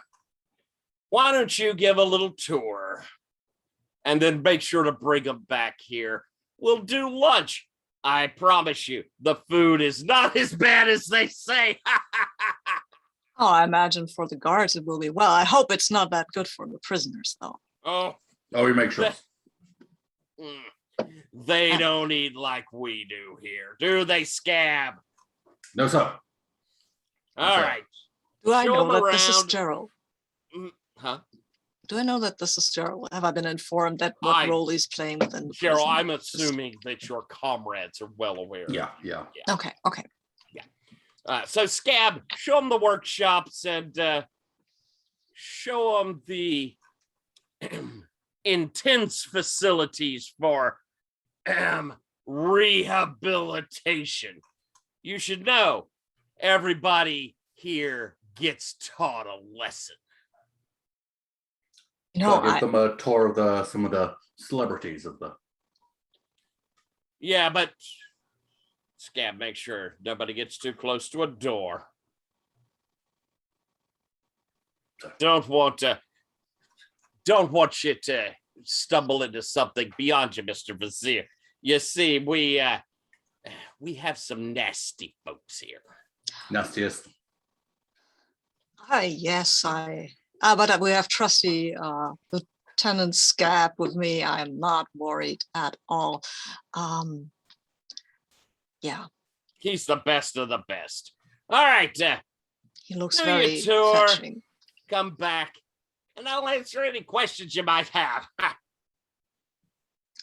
why don't you give a little tour and then make sure to bring them back here? We'll do lunch. I promise you, the food is not as bad as they say. Oh, I imagine for the guards it will be. Well, I hope it's not that good for the prisoners, though. Oh, We make sure. they don't eat like we do here, do they, Scab? No, sir. All sir. right. Do I Show know 'em that this is around. Gerald? Huh? Do I know that this is Gerald? Have I been informed that what role he's playing within the Cheryl, prison? I'm assuming that your comrades are well aware. Yeah. Okay. So Scab, show them the workshops and show them the intense facilities for rehabilitation. You should know everybody here gets taught a lesson. No, Give them a tour of some of the celebrities of the. Yeah, but Scab, make sure nobody gets too close to a door. Don't want you to stumble into something beyond you, Mr. Vizier. You see, we have some nasty folks here. Nastiest. yes, but we have trusty Lieutenant Scab with me. I am not worried at all. Yeah. He's the best of the best. All right, He looks do very your tour. fetching. Come back, and I'll answer any questions you might have.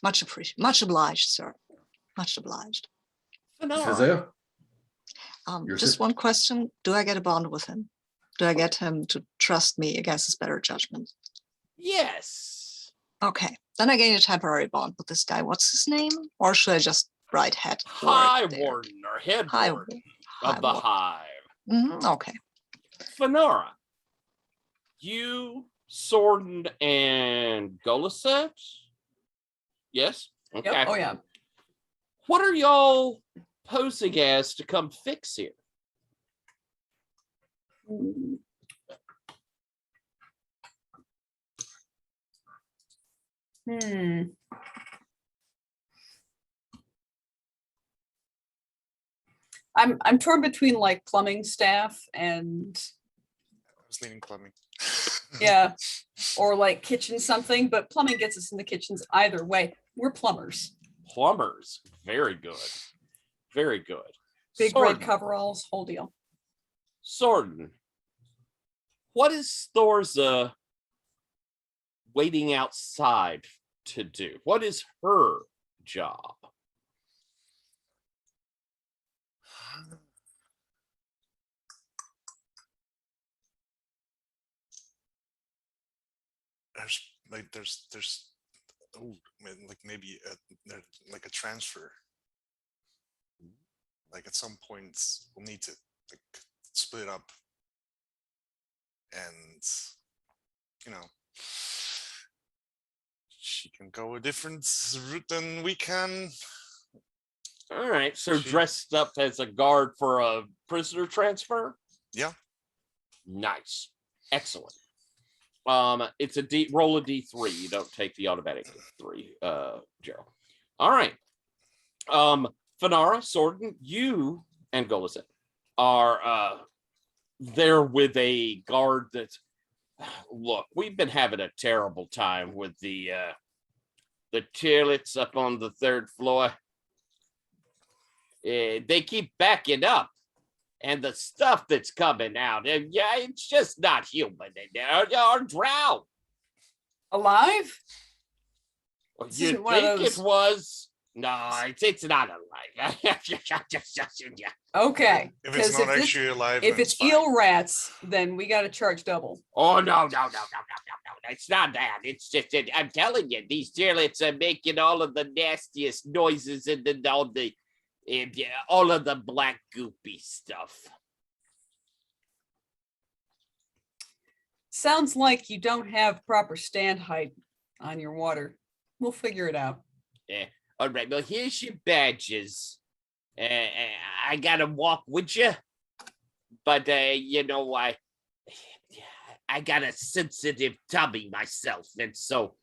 Much appreciated. Much obliged, sir. Much obliged. Vizier? Your Just assist- one question. Do I get a bond with him? Do I get him to trust me against his better judgment? Yes. Okay. Then I gain a temporary bond with this guy. What's his name? Or should I just write head? for it High there? Warden or Head High Warden High of the Warden. Hive. Okay. Fenora, you, Sorden, and Goliset? Yes? Okay. Yep. Oh yeah. What are y'all posing as to come fix here? I'm torn between like plumbing staff and I was leaning plumbing. yeah, or like kitchen something, but plumbing gets us in the kitchens either way. We're plumbers. Plumbers. Very good. Very good. Big red Sorden. coveralls, whole deal. Sorden, what is Thorza waiting outside to do? What is her job? There's like maybe like a transfer. Like at some point we'll need to like split up, and she can go a different route than we can. All right, so She- dressed up as a guard for a prisoner transfer? Yeah. Nice. Excellent. It's a roll a D3. You don't take the automatic D3, Gerald. All right. Fenara, Sorden, you and Goliset are there with a guard that's look, we've been having a terrible time with the toilets up on the 3rd floor. They keep backing up, And the stuff that's coming out, and yeah, it's just not human. Or drow. Alive? This You'd isn't one of think it those- was. No, it's not alive. Okay. If it's 'cause not this- actually alive, if then it's fine. eel rats, then we got to charge double. Oh no. It's not that. It's just that I'm telling you, these deerlets are making all of the nastiest noises and all of the black goopy stuff. Sounds like you don't have proper stand height on your water. We'll figure it out. All right, well, here's your badges. I gotta walk with you, but I got a sensitive tummy myself, and so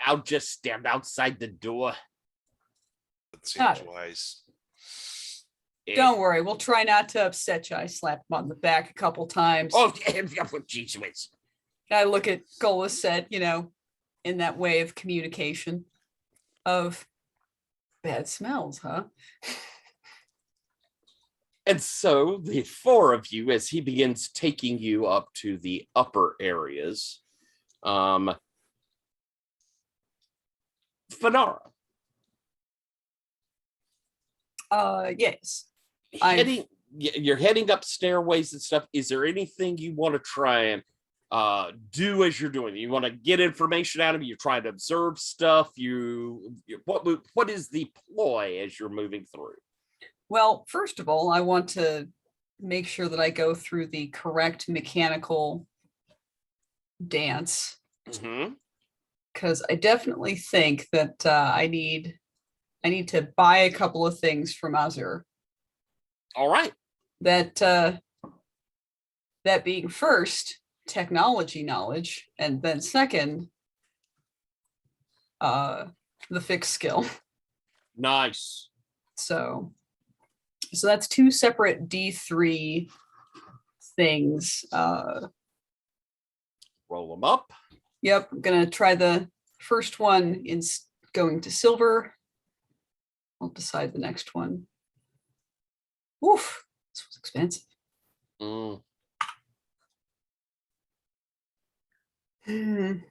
I'll just stand outside the door. That Got seems it. wise. Don't worry, we'll try not to upset you. I slapped him on the back a couple times. Oh, jeez whiz. I look at Gola said, in that way of communication of bad smells, huh? And so the four of you, as he begins taking you up to the upper areas, Fanara. Yes. I've- You're heading up stairways and stuff. Is there anything you want to try and do as you're doing it? You want to get information out of it? You're trying to observe stuff. What is the ploy as you're moving through? Well, first of all, I want to make sure that I go through the correct mechanical dance, Mhm. because I definitely think that I need to buy a couple of things from Azur. All right. That being first, technology knowledge, and then second, the fixed skill. Nice. So that's two separate D3 things. Roll them up. Yep, I'm gonna try the first one in going to silver. I'll decide the next one. Oof, this was expensive. Mm. And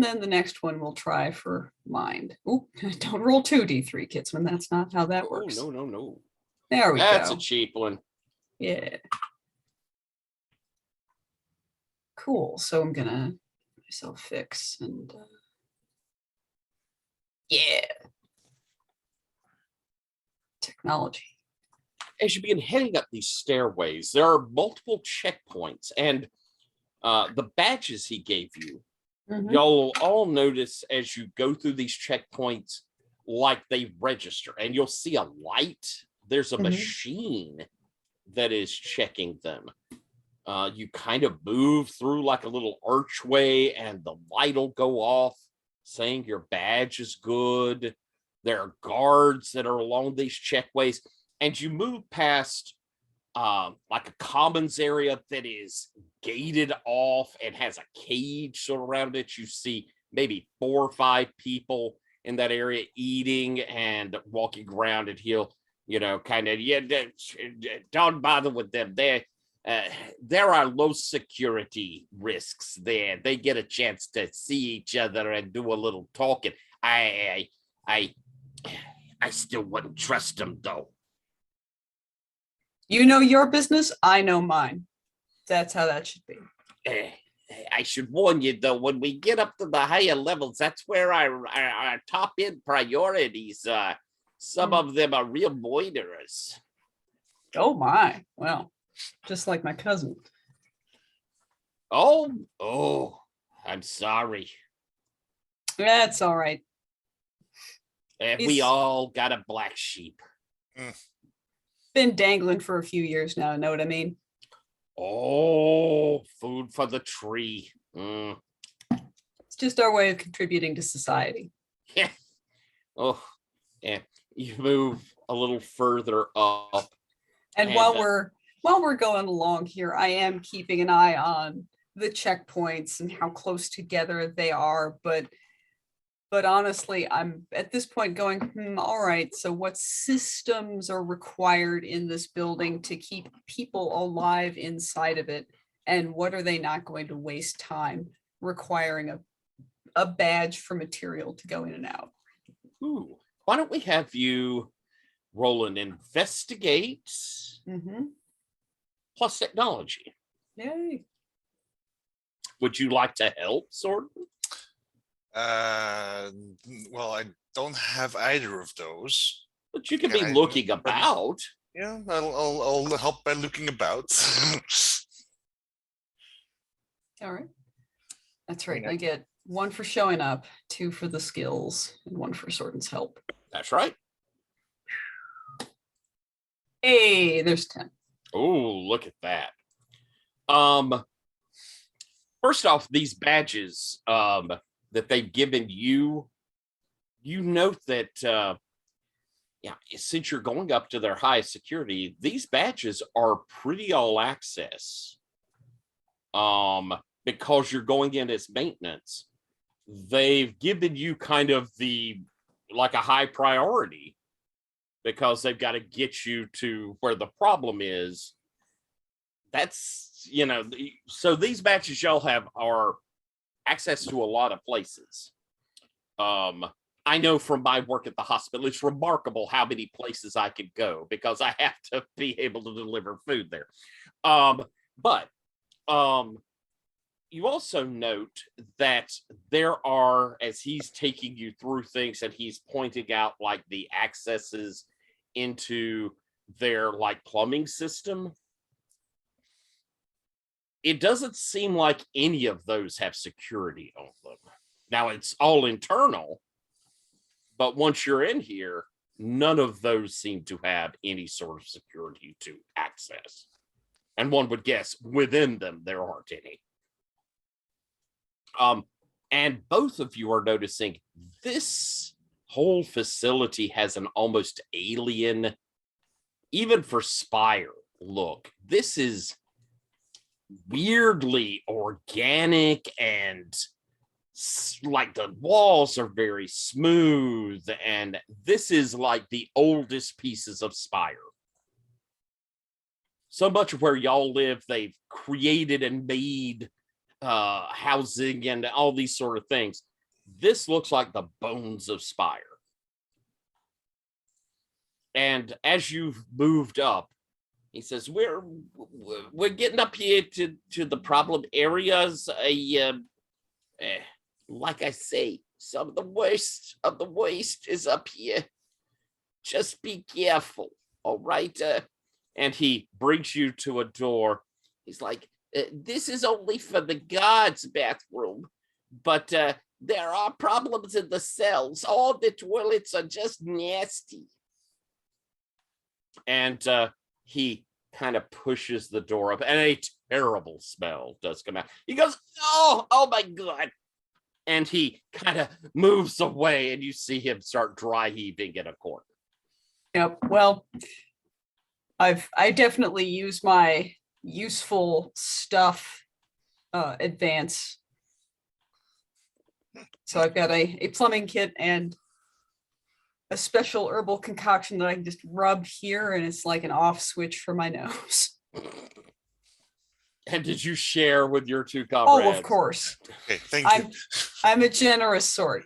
then the next one we'll try for mind. Oop, don't roll 2d3, Kitsman. That's not how that Oh, works. no. There we That's go. a cheap one. Yeah. Cool. So I'm gonna myself fix and yeah. Technology. As you begin heading up these stairways, there are multiple checkpoints, and the badges he gave you, Mhm. y'all all notice as you go through these checkpoints, like they register, and you'll see a light. There's a Mhm. machine that is checking them. You kind of move through like a little archway, and the light will go off saying your badge is good. There are guards that are along these checkways, and you move past like a commons area that is gated off and has a cage sort of around it. You see maybe 4 or 5 people in that area eating and walking around, and he'll kind of don't bother with them. There are low security risks there. They get a chance to see each other and do a little talking. I still wouldn't trust them though. You know your business, I know mine. That's how that should be. I should warn you though, when we get up to the higher levels, that's where our top end priorities are. Some of them are real moiterers. Oh my. Well, just like my cousin. Oh, I'm sorry. That's all right. We He's- all got a black sheep. Been dangling for a few years now, know what I mean? Oh, food for the tree. Mm. It's just our way of contributing to society. Oh, yeah. You move a little further up. And And, while we're going along here, I am keeping an eye on the checkpoints and how close together they are, but But honestly, I'm at this point going, all right, so what systems are required in this building to keep people alive inside of it? And what are they not going to waste time requiring a badge for material to go in and out? Ooh, why don't we have you roll an investigate plus technology? Yay. Would you like to help, Sword? Well, I don't have either of those. But you can Can be I looking look by- about. Yeah, I'll help by looking about. All right. That's right. Yeah. I get 1 for showing up, 2 for the skills, and 1 for Sorden's help. That's right. Hey, there's 10. Oh, look at that. First off, these badges that they've given you, you note that yeah, since you're going up to their highest security, these badges are pretty all access. Because you're going in as maintenance, they've given you kind of like a high priority because they've got to get you to where the problem is. That's, you know, so these badges y'all have are access to a lot of places. I know from my work at the hospital, it's remarkable how many places I could go because I have to be able to deliver food there. But you also note that there are, as he's taking you through things and he's pointing out like the accesses into their like plumbing system, it doesn't seem like any of those have security on them. Now it's all internal, but once you're in here, none of those seem to have any sort of security to access. And one would guess within them, there aren't any. And both of you are noticing this whole facility has an almost alien, even for Spire, look. This is weirdly organic and like the walls are very smooth, and this is like the oldest pieces of Spire. So much of where y'all live, they've created and made housing and all these sort of things. This looks like the bones of Spire. And as you've moved up, he says, we're getting up here to the problem areas. Like I say, some of the worst is up here. Just be careful, all right? And he brings you to a door. He's like, this is only for the guards' bathroom, but there are problems in the cells. All the toilets are just nasty. And he kind of pushes the door up, and a terrible smell does come out. He goes, oh my God. And he kind of moves away, and you see him start dry heaving in a corner. Yep. Well, I definitely use my useful stuff advance. So I've got a plumbing kit and a special herbal concoction that I can just rub here, and it's like an off switch for my nose. And did you share with your two comrades? Oh, of course. Okay, thank you. I'm a generous sort.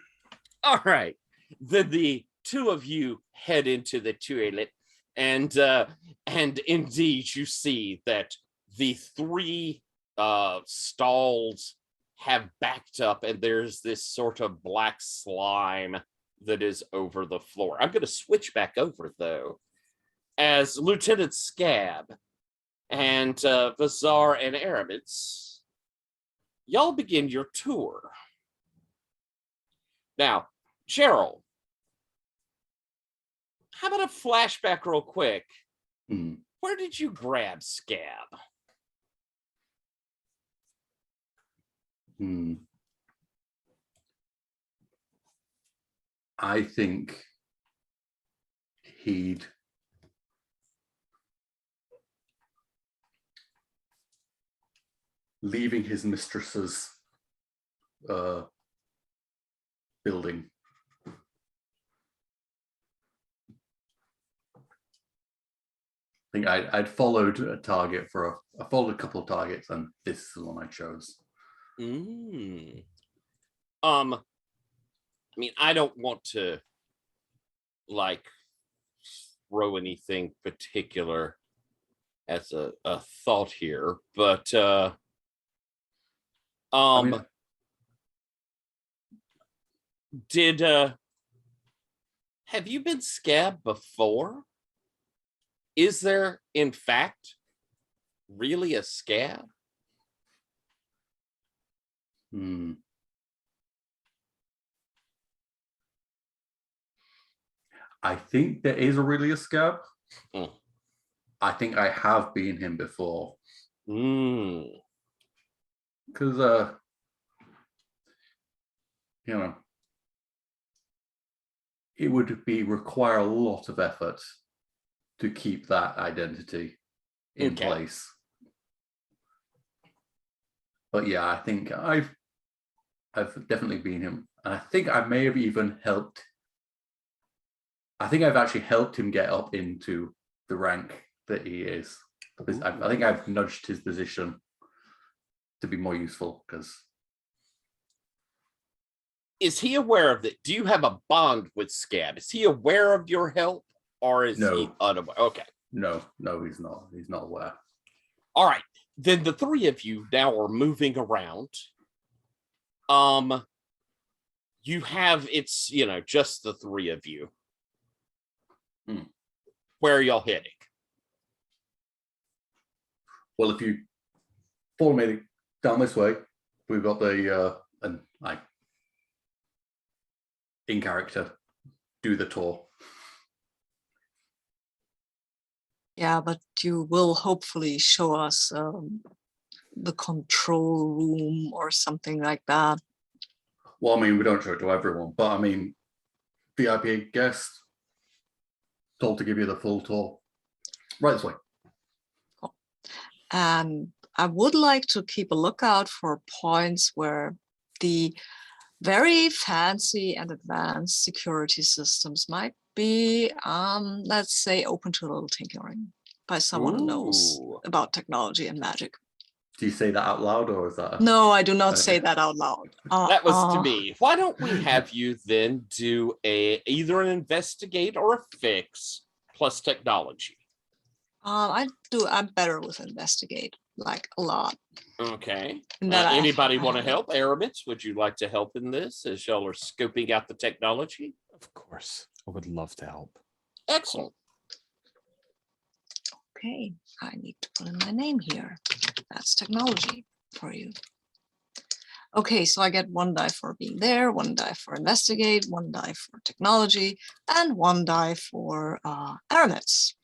All right. Then the two of you head into the toilet, and indeed you see that the 3 stalls have backed up, and there's this sort of black slime that is over the floor. I'm going to switch back over, though, as Lieutenant Scab and Vazar and Aramis, y'all begin your tour. Now, Cheryl, how about a flashback real quick? Where did you grab Scab? I think he'd leaving his mistress's building think I'd followed a target I followed a couple of targets, and this is the one I chose. I mean, I don't want to like throw anything particular as a thought here, but I mean, did have you been scabbed before? Is there in fact really a scab? I think there is really a scab. Hmm. I think I have been him before. Because you know, it would require a lot of effort to keep that identity in place. But yeah, I think I've definitely been him, and I think I may have even helped. I think I've actually helped him get up into the rank that he is. I think I've nudged his position to be more useful. Because is he aware of it? Do you have a bond with Scab? Is he aware of your help, or is he unaware? Okay. No, he's not. He's not aware. All right. Then the three of you now are moving around. You have it's just the three of you. Where are y'all heading? Well, if you follow me down this way, we've got the and I in character do the tour. Yeah, but you will hopefully show us the control room or something like that. Well, I mean, we don't show it to everyone, but I mean, VIP guest told to give you the full tour. Right this way. Cool. And I would like to keep a lookout for points where the very fancy and advanced security systems might be, let's say, open to a little tinkering by someone who knows about technology and magic. Do you say that out loud, or is that? No, I do not say that out loud. That was to me. Why don't we have you then do either an investigate or a fix plus technology? I'm better with investigate, like a lot. Okay. Anybody want to help? Aramis, would you like to help in this as y'all are scoping out the technology? Of course. I would love to help. Excellent. Okay, I need to put in my name here. That's technology for you. Okay, so I get 1 die for being there, 1 die for investigate, 1 die for technology, and 1 die for Aramis.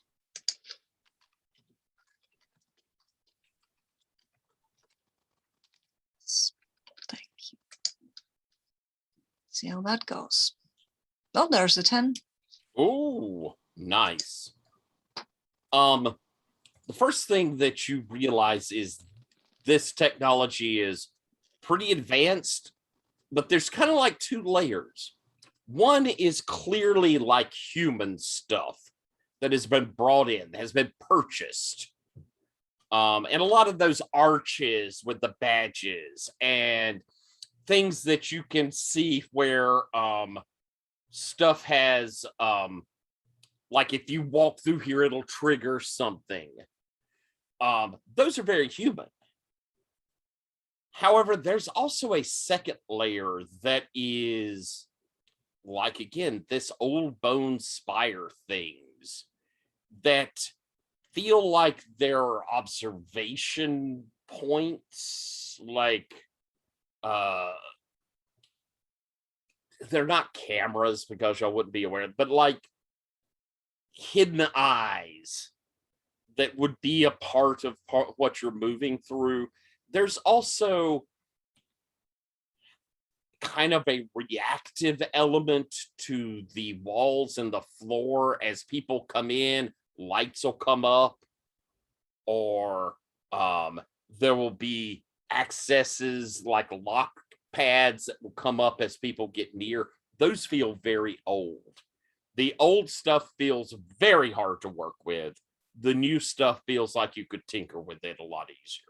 Thank you. See how that goes. Oh, there's a 10. Oh, nice. The first thing that you realize is this technology is pretty advanced, but there's kind of like 2 layers. One is clearly like human stuff that has been brought in, has been purchased. And a lot of those arches with the badges and things that you can see where stuff has like if you walk through here, it'll trigger something. Those are very human. However, there's also a second layer that is like, again, this old bone spire things that feel like they're observation points, like they're not cameras because y'all wouldn't be aware, but like hidden eyes that would be a part of what you're moving through. There's also kind of a reactive element to the walls and the floor. As people come in, lights will come up, or there will be accesses like lock pads that will come up as people get near. Those feel very old. The old stuff feels very hard to work with. the new stuff feels like you could tinker with it a lot easier.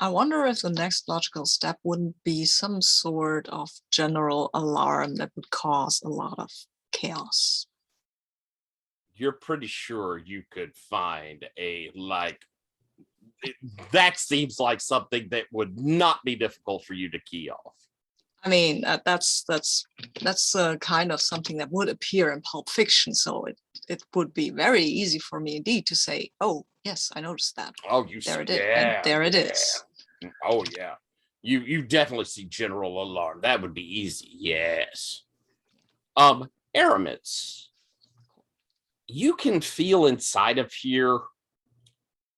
I wonder if the next logical step wouldn't be some sort of general alarm that would cause a lot of chaos. You're pretty sure you could find that seems like something that would not be difficult for you to key off. I mean, that's kind of something that would appear in Pulp Fiction, so it would be very easy for me indeed to say, "Oh, yes, I noticed that. Oh, There it is, and there it is." Oh yeah, you definitely see general alarm. That would be easy. Yes. Aramids, you can feel inside of here.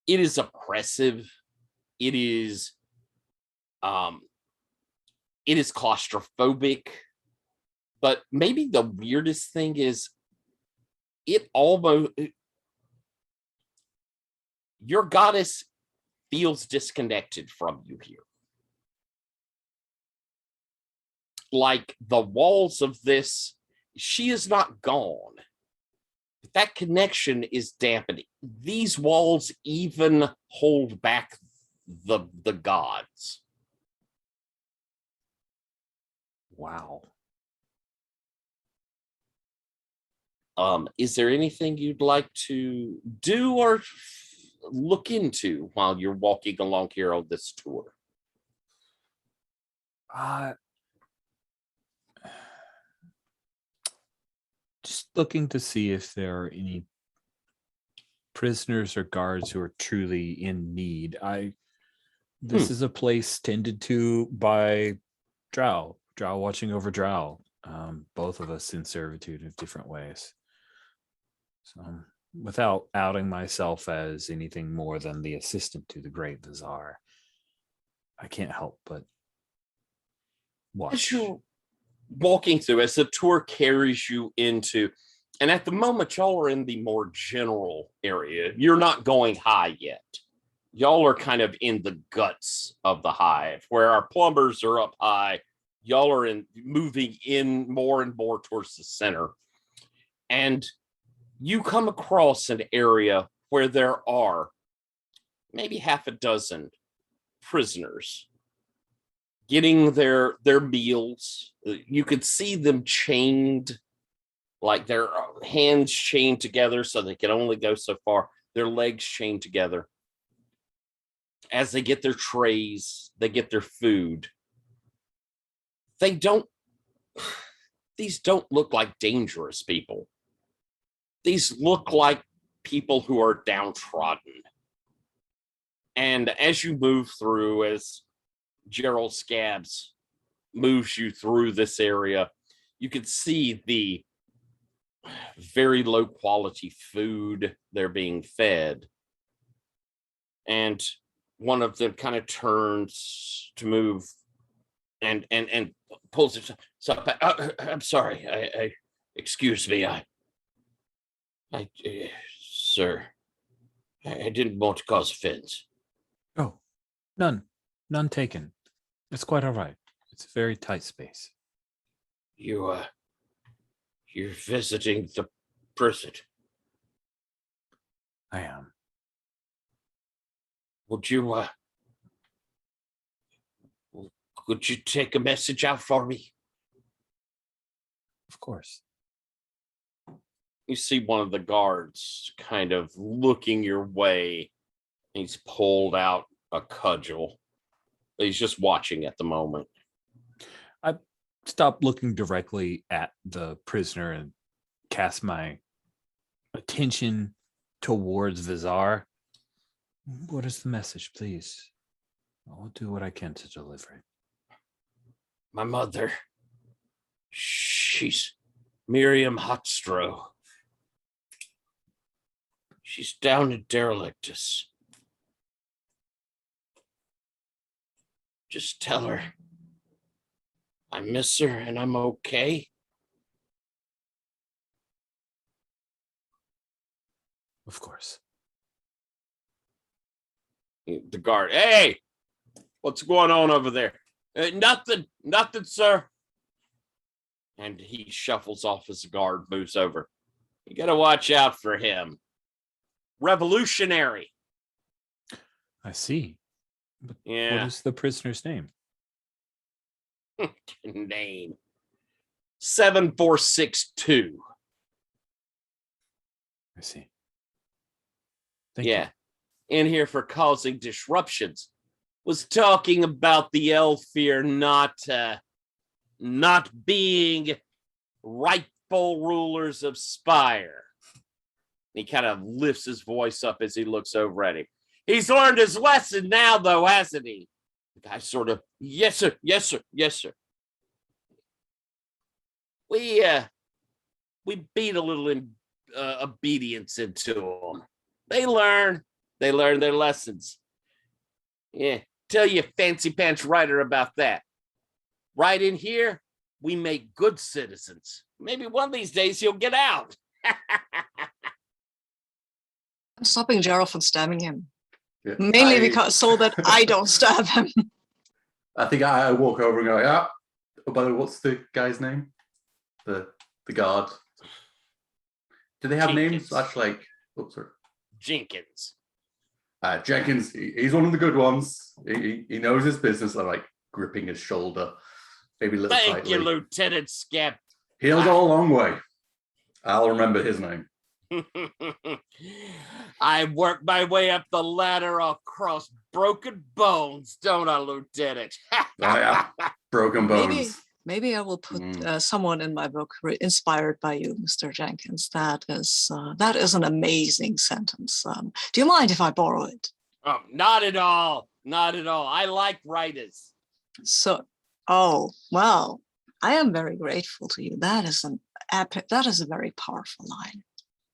It is oppressive. It is claustrophobic. But maybe the weirdest thing is your goddess feels disconnected from you here. Like the walls of this, she is not gone. But that connection is dampening. These walls even hold back the gods. Wow. Is there anything you'd like to do or look into while you're walking along here on this tour? Just looking to see if there are any prisoners or guards who are truly in need. This is a place tended to by Drow watching over Drow. Both of us in servitude in different ways. So without outing myself as anything more than the assistant to the great Vizar, I can't help but watch. As you're walking through, as the tour carries you into, and at the moment y'all are in the more general area. You're not going high yet. Y'all are kind of in the guts of the hive, where our plumbers are up high. Y'all are moving in more and more towards the center. And you come across an area where there are maybe half a dozen prisoners getting their meals. You could see them chained, like their hands chained together so they can only go so far, their legs chained together. As they get their trays, they get their food. These don't look like dangerous people. These look like people who are downtrodden. And as you move through, as Gerald Scabs moves you through this area, you can see the very low quality food they're being fed. And one of them kind of turns to move and pulls it. So I'm sorry. I excuse me. Sir, I didn't want to cause offense. Oh, none taken. It's quite all right. It's a very tight space. You're visiting the prison. I am. Could you take a message out for me? Of course. You see one of the guards kind of looking your way. He's pulled out a cudgel. He's just watching at the moment. I stop looking directly at the prisoner and cast my attention towards Vizar. What is the message, please? I'll do what I can to deliver it. My mother, she's Miriam Hotstrow. She's down at Derelictus. Just tell her I miss her and I'm okay. Of course. The guard, hey, what's going on over there? Nothing, sir. And he shuffles off as the guard moves over. You got to watch out for him. Revolutionary. I see. What Yeah. is the prisoner's name? Name 7462. I see. Thank Yeah. In here for causing disruptions. Was talking about the Elfir not being rightful rulers of Spire. He kind of lifts his voice up as he looks over at him. He's learned his lesson now, though, hasn't he? The guy sort of, yes, sir, yes, sir, yes, sir. We beat a little obedience into them. They learn their lessons. Yeah, tell you fancy pants writer about that. Right in here, we make good citizens. Maybe one of these days he'll get out. I'm stopping Gerald from stabbing him. Yeah, Mainly because so that I don't stab him. I think I walk over and go, yeah. Oh, by the way, what's the guy's name? The guard. Do they have Jenkins. names? Actually, like, oops, sorry. Jenkins. Jenkins, he's one of the good ones. He knows his business. I'm like gripping his shoulder, maybe a little Thank tightly. you, Lieutenant Skep. He'll go a long way. I'll remember his name. I work my way up the ladder across broken bones, don't I, Lieutenant? Oh, yeah. Broken bones. Maybe I will put someone in my book inspired by you, Mr. Jenkins. That is an amazing sentence. Do you mind if I borrow it? Oh, not at all. Not at all. I like writers. So, oh, well, I am very grateful to you. That is a very powerful line.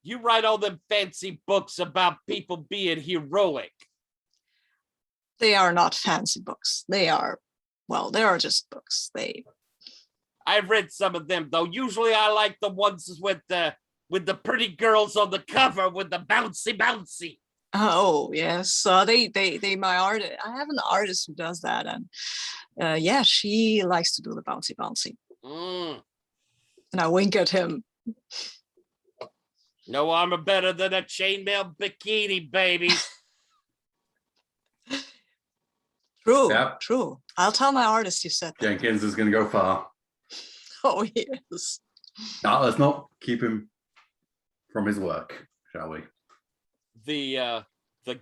You write all them fancy books about people being heroic. They are not fancy books. They are just books. I've read some of them, though. Usually I like the ones with the pretty girls on the cover with the bouncy. Oh, yes. They my art. I have an artist who does that. And yeah, she likes to do the bouncy. Mm. And I wink at him. No armor better than a chainmail bikini, baby. True, Yep. true. I'll tell my artist you said that. Jenkins is going to go far. Oh, yes. Now, let's not keep him from his work, shall we? The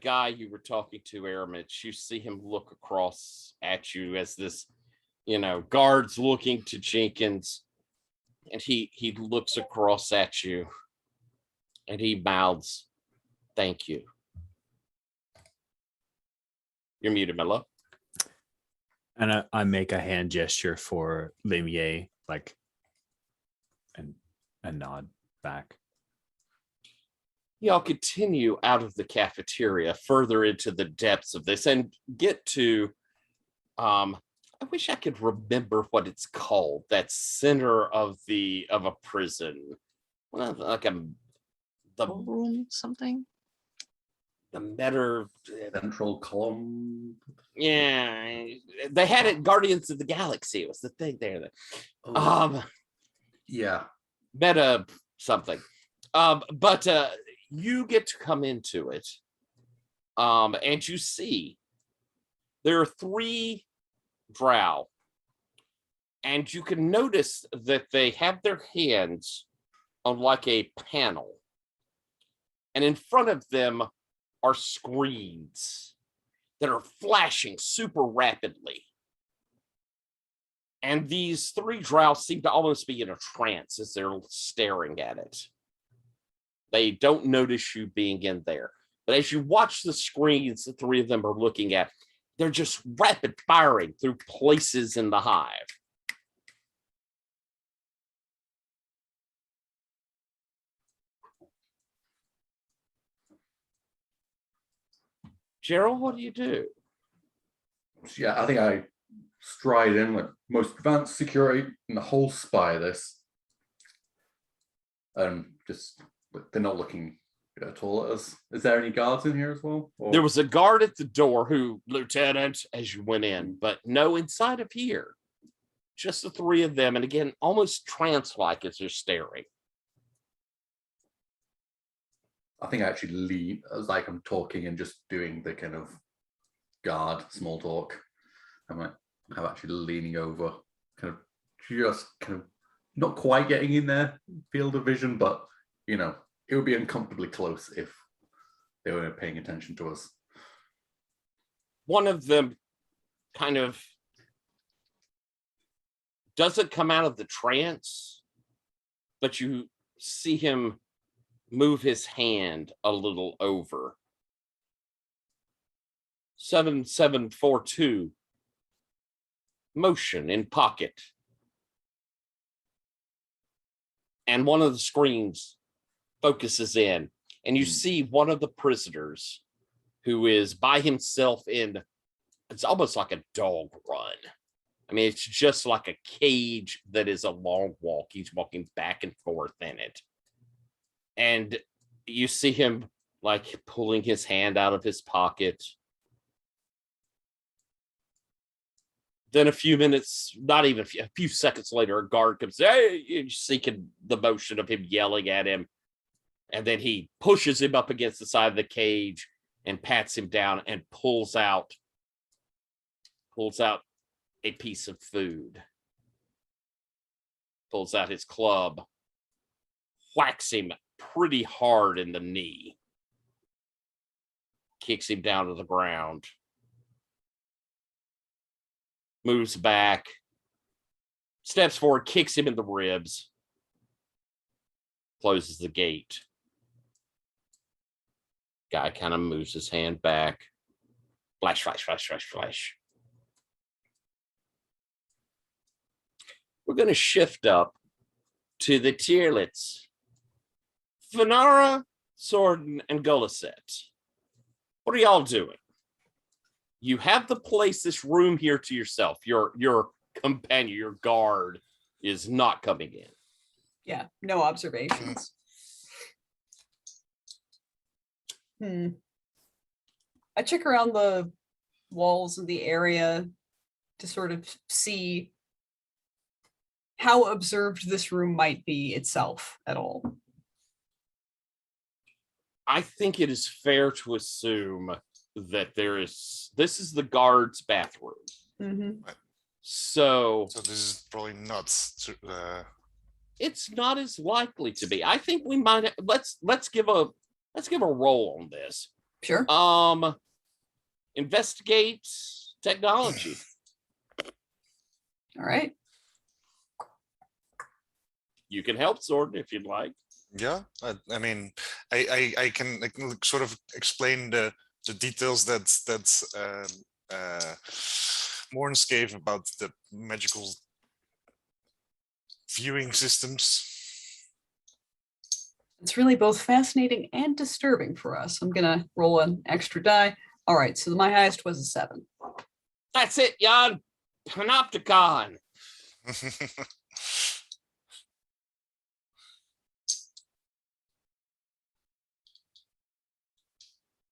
guy you were talking to, Aramitch, you see him look across at you as this, guard's looking to Jenkins, and he looks across at you, and he mouths, "Thank you." You're muted, my love. And I make a hand gesture for Limier, like, and a nod back. Y'all continue out of the cafeteria further into the depths of this and get to, I wish I could remember what it's called, that center of a prison. Well, like the Room something. Central column. Yeah, they had it in Guardians of the Galaxy. It was the thing there. Yeah. Meta something. But you get to come into it. And you see there are 3 drow. And you can notice that they have their hands on like a panel. And in front of them are screens that are flashing super rapidly. And these 3 drow seem to almost be in a trance as they're staring at it. They don't notice you being in there. But as you watch the screens the 3 of them are looking at, they're just rapid firing through places in the hive. Gerald, what do you do? Yeah, I think I stride in with most advanced security in the whole Spire. This, just they're not looking at all at us. Is there any guards in here as well? Or? There was a guard at the door who, Lieutenant, as you went in, but no inside of here. Just the 3 of them, and again, almost trance-like as they're staring. I think I actually lean as like I'm talking and just doing the kind of guard small talk. I'm actually leaning over, kind of just kind of not quite getting in their field of vision, but you know, it would be uncomfortably close if they were paying attention to us. One of them kind of doesn't come out of the trance, but you see him move his hand a little over. 7742. Motion in pocket. And one of the screens focuses in, and you see one of the prisoners who is by himself in, it's almost like a dog run. I mean, it's just like a cage that is a long walk. He's walking back and forth in it. And you see him like pulling his hand out of his pocket. Then a few minutes, not even a few seconds later, a guard comes, hey, you're seeking the motion of him yelling at him. And then he pushes him up against the side of the cage and pats him down and pulls out a piece of food. Pulls out his club, whacks him pretty hard in the knee, kicks him down to the ground, moves back, steps forward, kicks him in the ribs, closes the gate. Guy kind of moves his hand back. Flash, flash, flash, flash, flash. We're going to shift up to the tierlets. Venara, Sorden, and Goliset. What are y'all doing? You have the place, this room here to yourself. Your companion, your guard, is not coming in. Yeah, no observations. I check around the walls of the area to sort of see how observed this room might be itself at all. I think it is fair to assume that this is the guard's bathroom. Mm-hmm. So this is probably not. It's not as likely to be. I think we might let's give a roll on this. Sure. Investigate technology. All right. You can help, Sword, if you'd like. Yeah, I mean, I can sort of explain the details that Morns gave about the magical viewing systems. It's really both fascinating and disturbing for us. I'm gonna roll an extra die. All right, so my highest was a 7. That's it, Jan. Panopticon.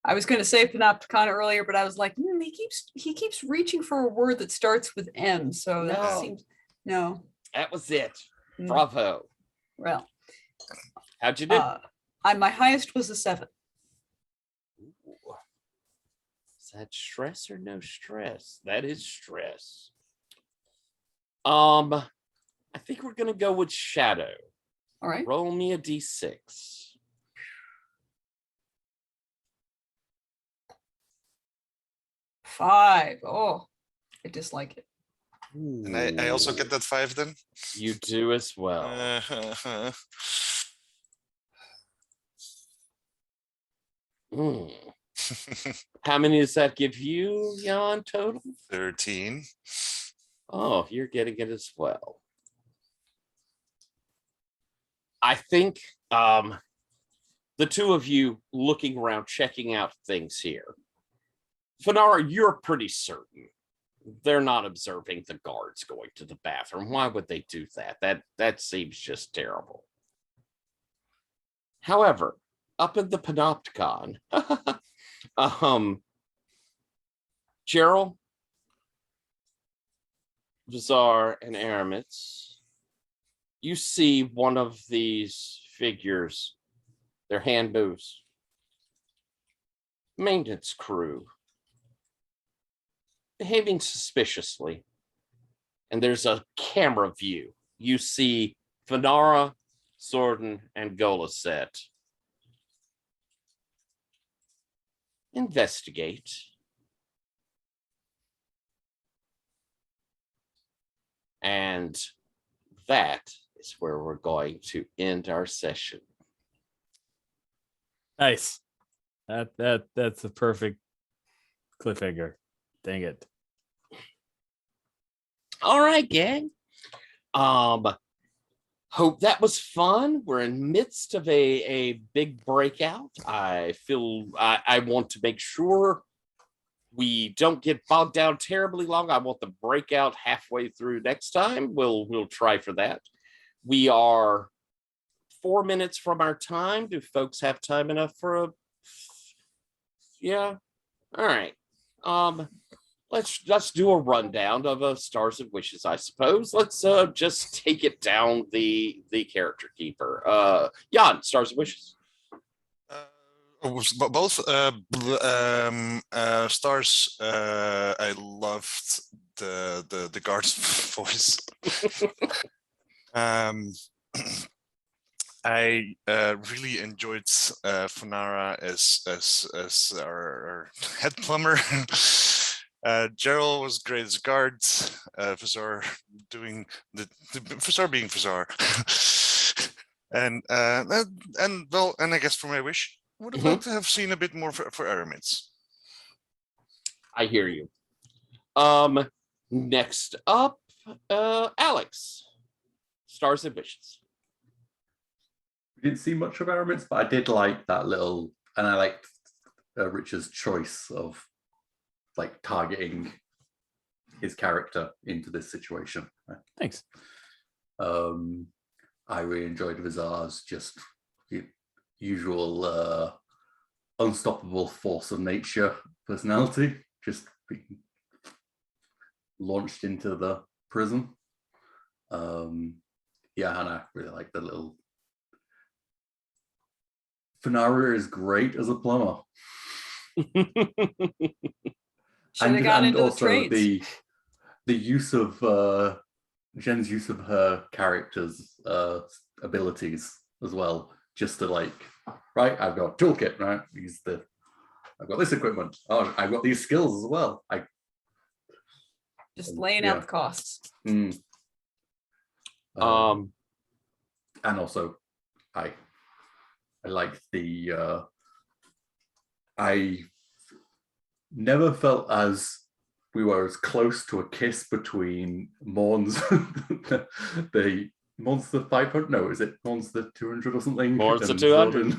I was going to say panopticon earlier, but I was like, he keeps reaching for a word that starts with M. So that No. seems no. That was it. Mm. Bravo. Well, How'd you do? My highest was a 7. Ooh. Is that stress or no stress? That is stress. I think we're gonna go with shadow. All right. Roll me a d6. 5. Oh, I dislike it. And I also get that 5 then? You do as well. How many does that give you, Jan, total? 13. Oh, you're getting it as well. I think the two of you looking around, checking out things here. Fanara, you're pretty certain they're not observing the guards going to the bathroom. Why would they do that? That seems just terrible. However, up in the Panopticon, Gerald, Vizar, and Aramitz, you see one of these figures, their hand moves, maintenance crew behaving suspiciously. And there's a camera view. You see Fanara, Zordon, and Golaset investigate. And that is where we're going to end our session. Nice. That's a perfect cliffhanger. Dang it. All right, gang. Hope that was fun. We're in midst of a big breakout. I feel I want to make sure we don't get bogged down terribly long. I want the breakout halfway through next time. We'll try for that. We are 4 minutes from our time. Do folks have time enough for a? Yeah. All right. Let's do a rundown of Stars and Wishes, I suppose. Let's just take it down the character keeper. Jan, Stars and Wishes. Both stars. I loved the guard's voice. I really enjoyed Fanara as our head plumber. Gerald was great as a guard. Vazar doing the Vazar being Vazar. and I guess for my wish, would have liked to have seen a bit more for Aramids. I hear you. Next up, Alex, Stars and Wishes. We didn't see much of Aramids, but I did like that little, and I liked Richard's choice of like targeting his character into this situation. Thanks. I really enjoyed Vazar's just usual unstoppable force of nature personality, just being launched into the prison. Yeah, and I really like the little. Fanara is great as a plumber. Should have got into the also trades. the use of Jen's use of her character's abilities as well, just to like, right, I've got a toolkit, right? I've got this equipment. Oh, I've got these skills as well. Just laying out the costs. And also, I like the. I never felt as we were as close to a kiss between Morn's the Monster 500. No, is it Monster 200 or something? Monster 200.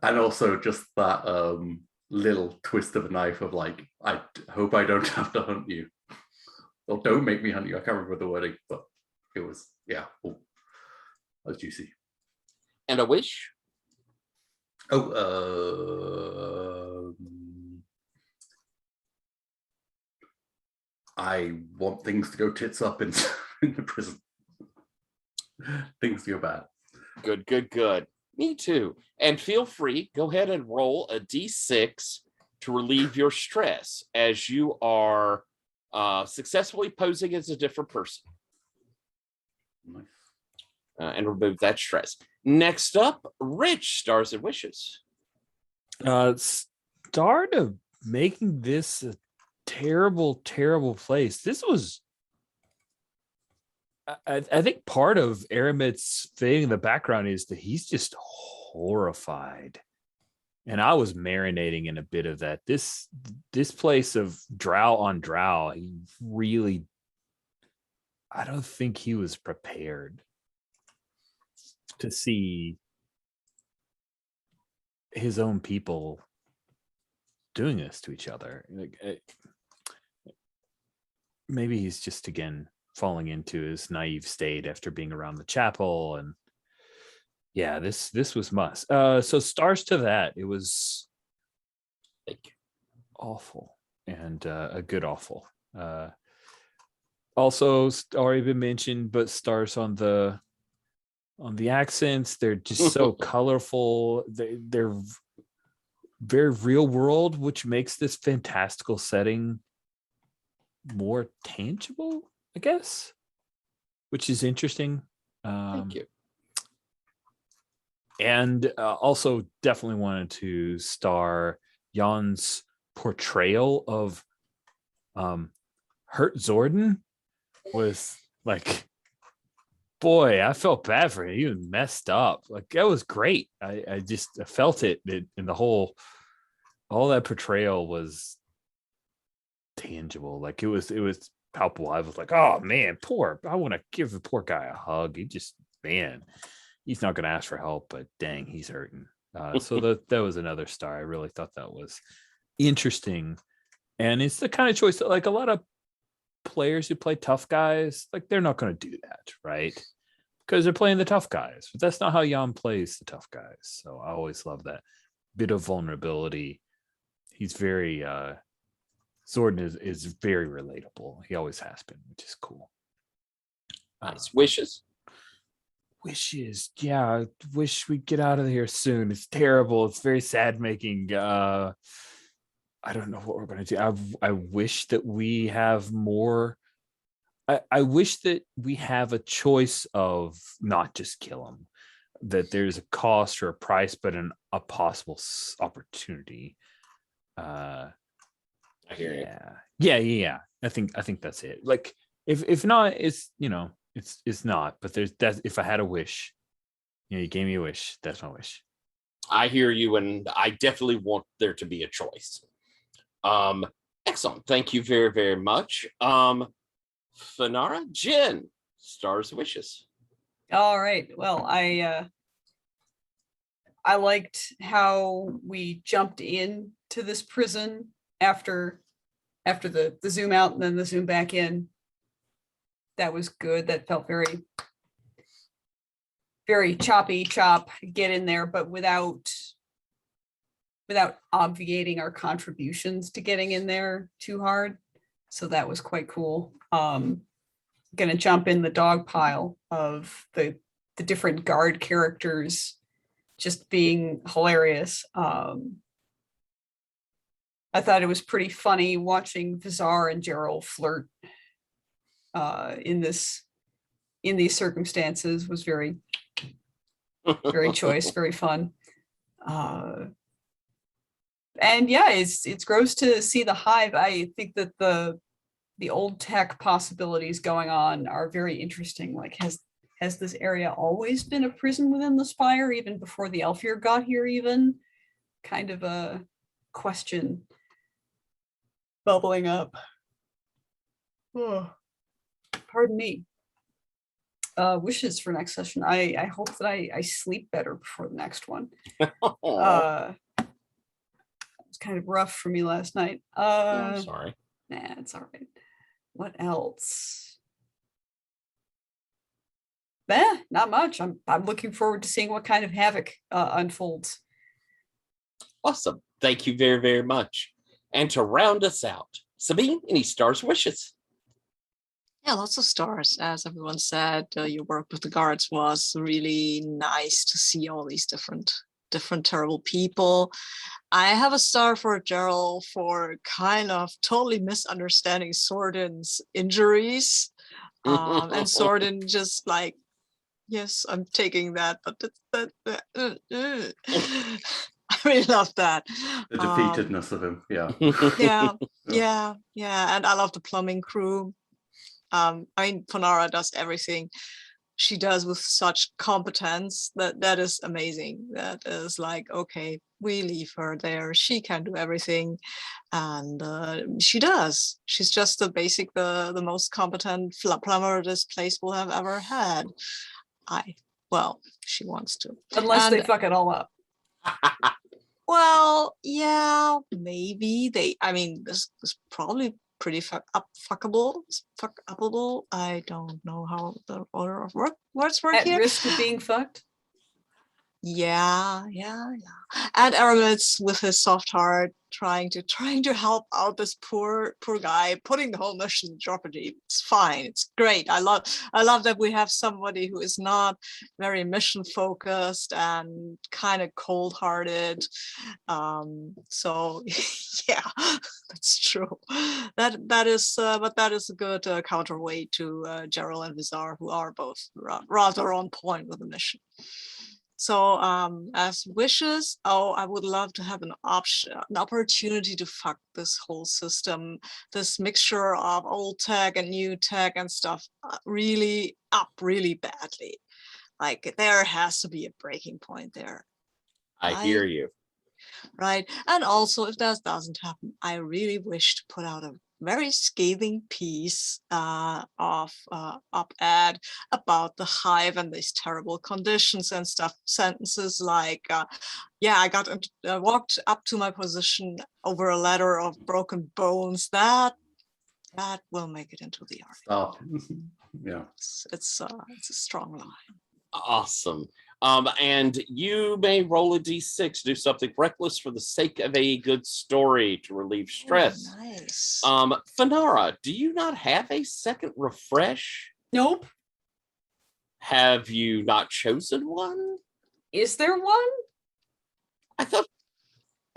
And also just that little twist of a knife of like, I hope I don't have to hunt you. Or don't make me hunt you. I can't remember the wording, but it was, yeah, that was juicy. And a wish? I want things to go tits up in the prison. Things go bad. Good. Me too. And feel free, go ahead and roll a d6 to relieve your stress as you are successfully posing as a different person. Nice. And remove that stress. Next up, Rich, Stars and Wishes. Start of making this a terrible place. This was, I think part of Aramit's fading in the background is that he's just horrified. And I was marinating in a bit of that. This place of drow on drow, he really, I don't think he was prepared to see his own people doing this to each other. Maybe he's just again falling into his naive state after being around the chapel, and yeah, this was must. So stars to that. It was like awful and a good awful. Also already been mentioned, but stars on the very real world, which makes this fantastical setting more tangible, I guess, which is interesting. Thank you. And also definitely wanted to star Jan's portrayal of Hurt Zordon was like, boy, I felt bad for him. He was messed up. Like, that was great. I felt it in the whole, all that portrayal was tangible. Like it was palpable. I was like, oh man, I want to give the poor guy a hug. He just, man, he's not going to ask for help, but dang, he's hurting. So that was another star. I really thought that was interesting. And it's the kind of choice that, like, a lot of players who play tough guys, like, they're not going to do that, right? Because they're playing the tough guys. But that's not how Jan plays the tough guys. So I always love that bit of vulnerability. He's very Zordon is very relatable. He always has been, which is cool. Nice. Wishes. Yeah, I wish we'd get out of here soon. It's terrible. It's very sad making. I don't know what we're going to do. I wish that we have more. I wish that we have a choice of not just kill him, that there's a cost or a price, but a possible opportunity. I hear you. Yeah. I think that's it. Like, if not, it's, you know, it's not. But that if I had a wish, you know, you gave me a wish. That's my wish. I hear you, and I definitely want there to be a choice. Excellent. Thank you very, very much. Fanara, Jen, stars wishes. All right. Well, I liked how we jumped in to this prison after the zoom out and then the zoom back in. That was good. That felt very, very chop, get in there, but without obviating our contributions to getting in there too hard. So that was quite cool. Gonna jump in the dog pile of the different guard characters just being hilarious. I thought it was pretty funny watching Vizar and Gerald flirt in these circumstances. Was very, very choice, very fun. And yeah, it's gross to see the hive. I think that the old tech possibilities going on are very interesting. Like, has this area always been a prison within the Spire, even before the Elfir got here? Even kind of a question bubbling up. Oh, pardon me. Wishes for next session. I hope that I sleep better before the next one. It's kind of rough for me last night. I'm sorry. Nah, it's all right. What else? Not much. I'm looking forward to seeing what kind of havoc unfolds. Awesome. Thank you very, very much. And to round us out, Sabine, any stars wishes? Yeah, lots of stars. As everyone said, your work with the guards was really nice to see all these different terrible people. I have a star for Gerald for kind of totally misunderstanding Zordon's injuries. And Zordon just like, yes, I'm taking that, but I really love that. The defeatedness of him, yeah. Yeah. And I love the plumbing crew. I mean, Fanara does everything she does with such competence that is amazing. That is like, okay, we leave her there. She can do everything, and she does. She's just the most competent plumber this place will have ever had. She wants to, unless they fuck it all up. Well, yeah, maybe they. I mean, this is probably pretty fuckable. I don't know how the order of words work At here. risk of being fucked. Yeah. And Aramis with his soft heart trying to help out this poor guy, putting the whole mission in jeopardy. It's fine. It's great. I love that we have somebody who is not very mission focused and kind of cold-hearted. So yeah, that's true. That is a good counterweight to Gerald and Vizar, who are both rather on point with the mission. So as wishes, I would love to have an opportunity to fuck this whole system, this mixture of old tech and new tech and stuff really badly. Like there has to be a breaking point there. I hear you. Right. And also, if that doesn't happen, I really wish to put out a very scathing piece of op-ed about the hive and these terrible conditions and stuff. Sentences like, yeah, I walked up to my position over a ladder of broken bones. That will make it into the article. Oh, yeah. It's a strong line. Awesome. And you may roll a d6, do something reckless for the sake of a good story to relieve stress. Oh, nice. Fanara, do you not have a second refresh? Nope. Have you not chosen one? Is there one? I thought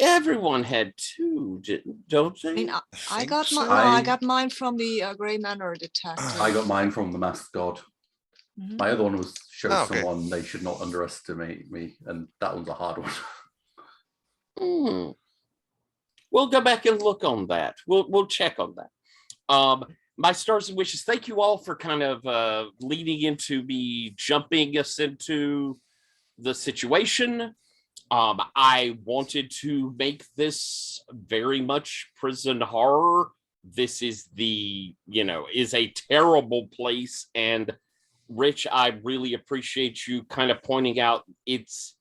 everyone had two, don't they? I mean, I think got so. I got mine from the Grey Manor detective. I got mine from the Masked God. Mhm. My other one was show Okay. someone they should not underestimate me, and that one's a hard one. We'll go back and look on that. We'll check on that. My stars and wishes. Thank you all for kind of leading into me jumping us into the situation. I wanted to make this very much prison horror. This is is a terrible place. And Rich, I really appreciate you kind of pointing out its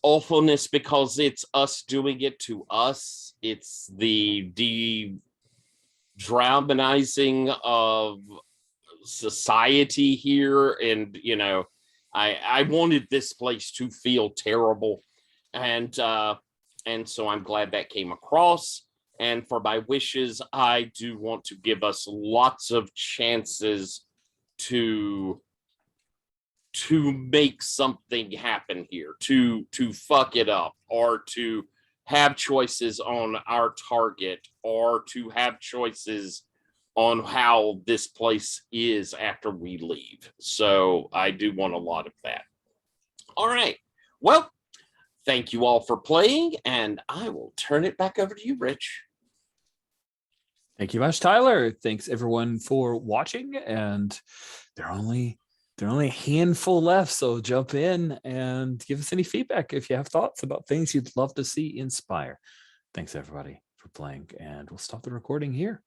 awfulness because it's us doing it to us. It's the de-dramatizing of society here. And, I wanted this place to feel terrible. And so I'm glad that came across. And for my wishes, I do want to give us lots of chances to make something happen here, to fuck it up, or to have choices on our target, or to have choices on how this place is after we leave. So I do want a lot of that. All right. Well, thank you all for playing, and I will turn it back over to you, Rich. Thank you much, Tyler. Thanks everyone for watching, and there are only a handful left, so jump in and give us any feedback if you have thoughts about things you'd love to see in Spire. Thanks everybody for playing, and we'll stop the recording here.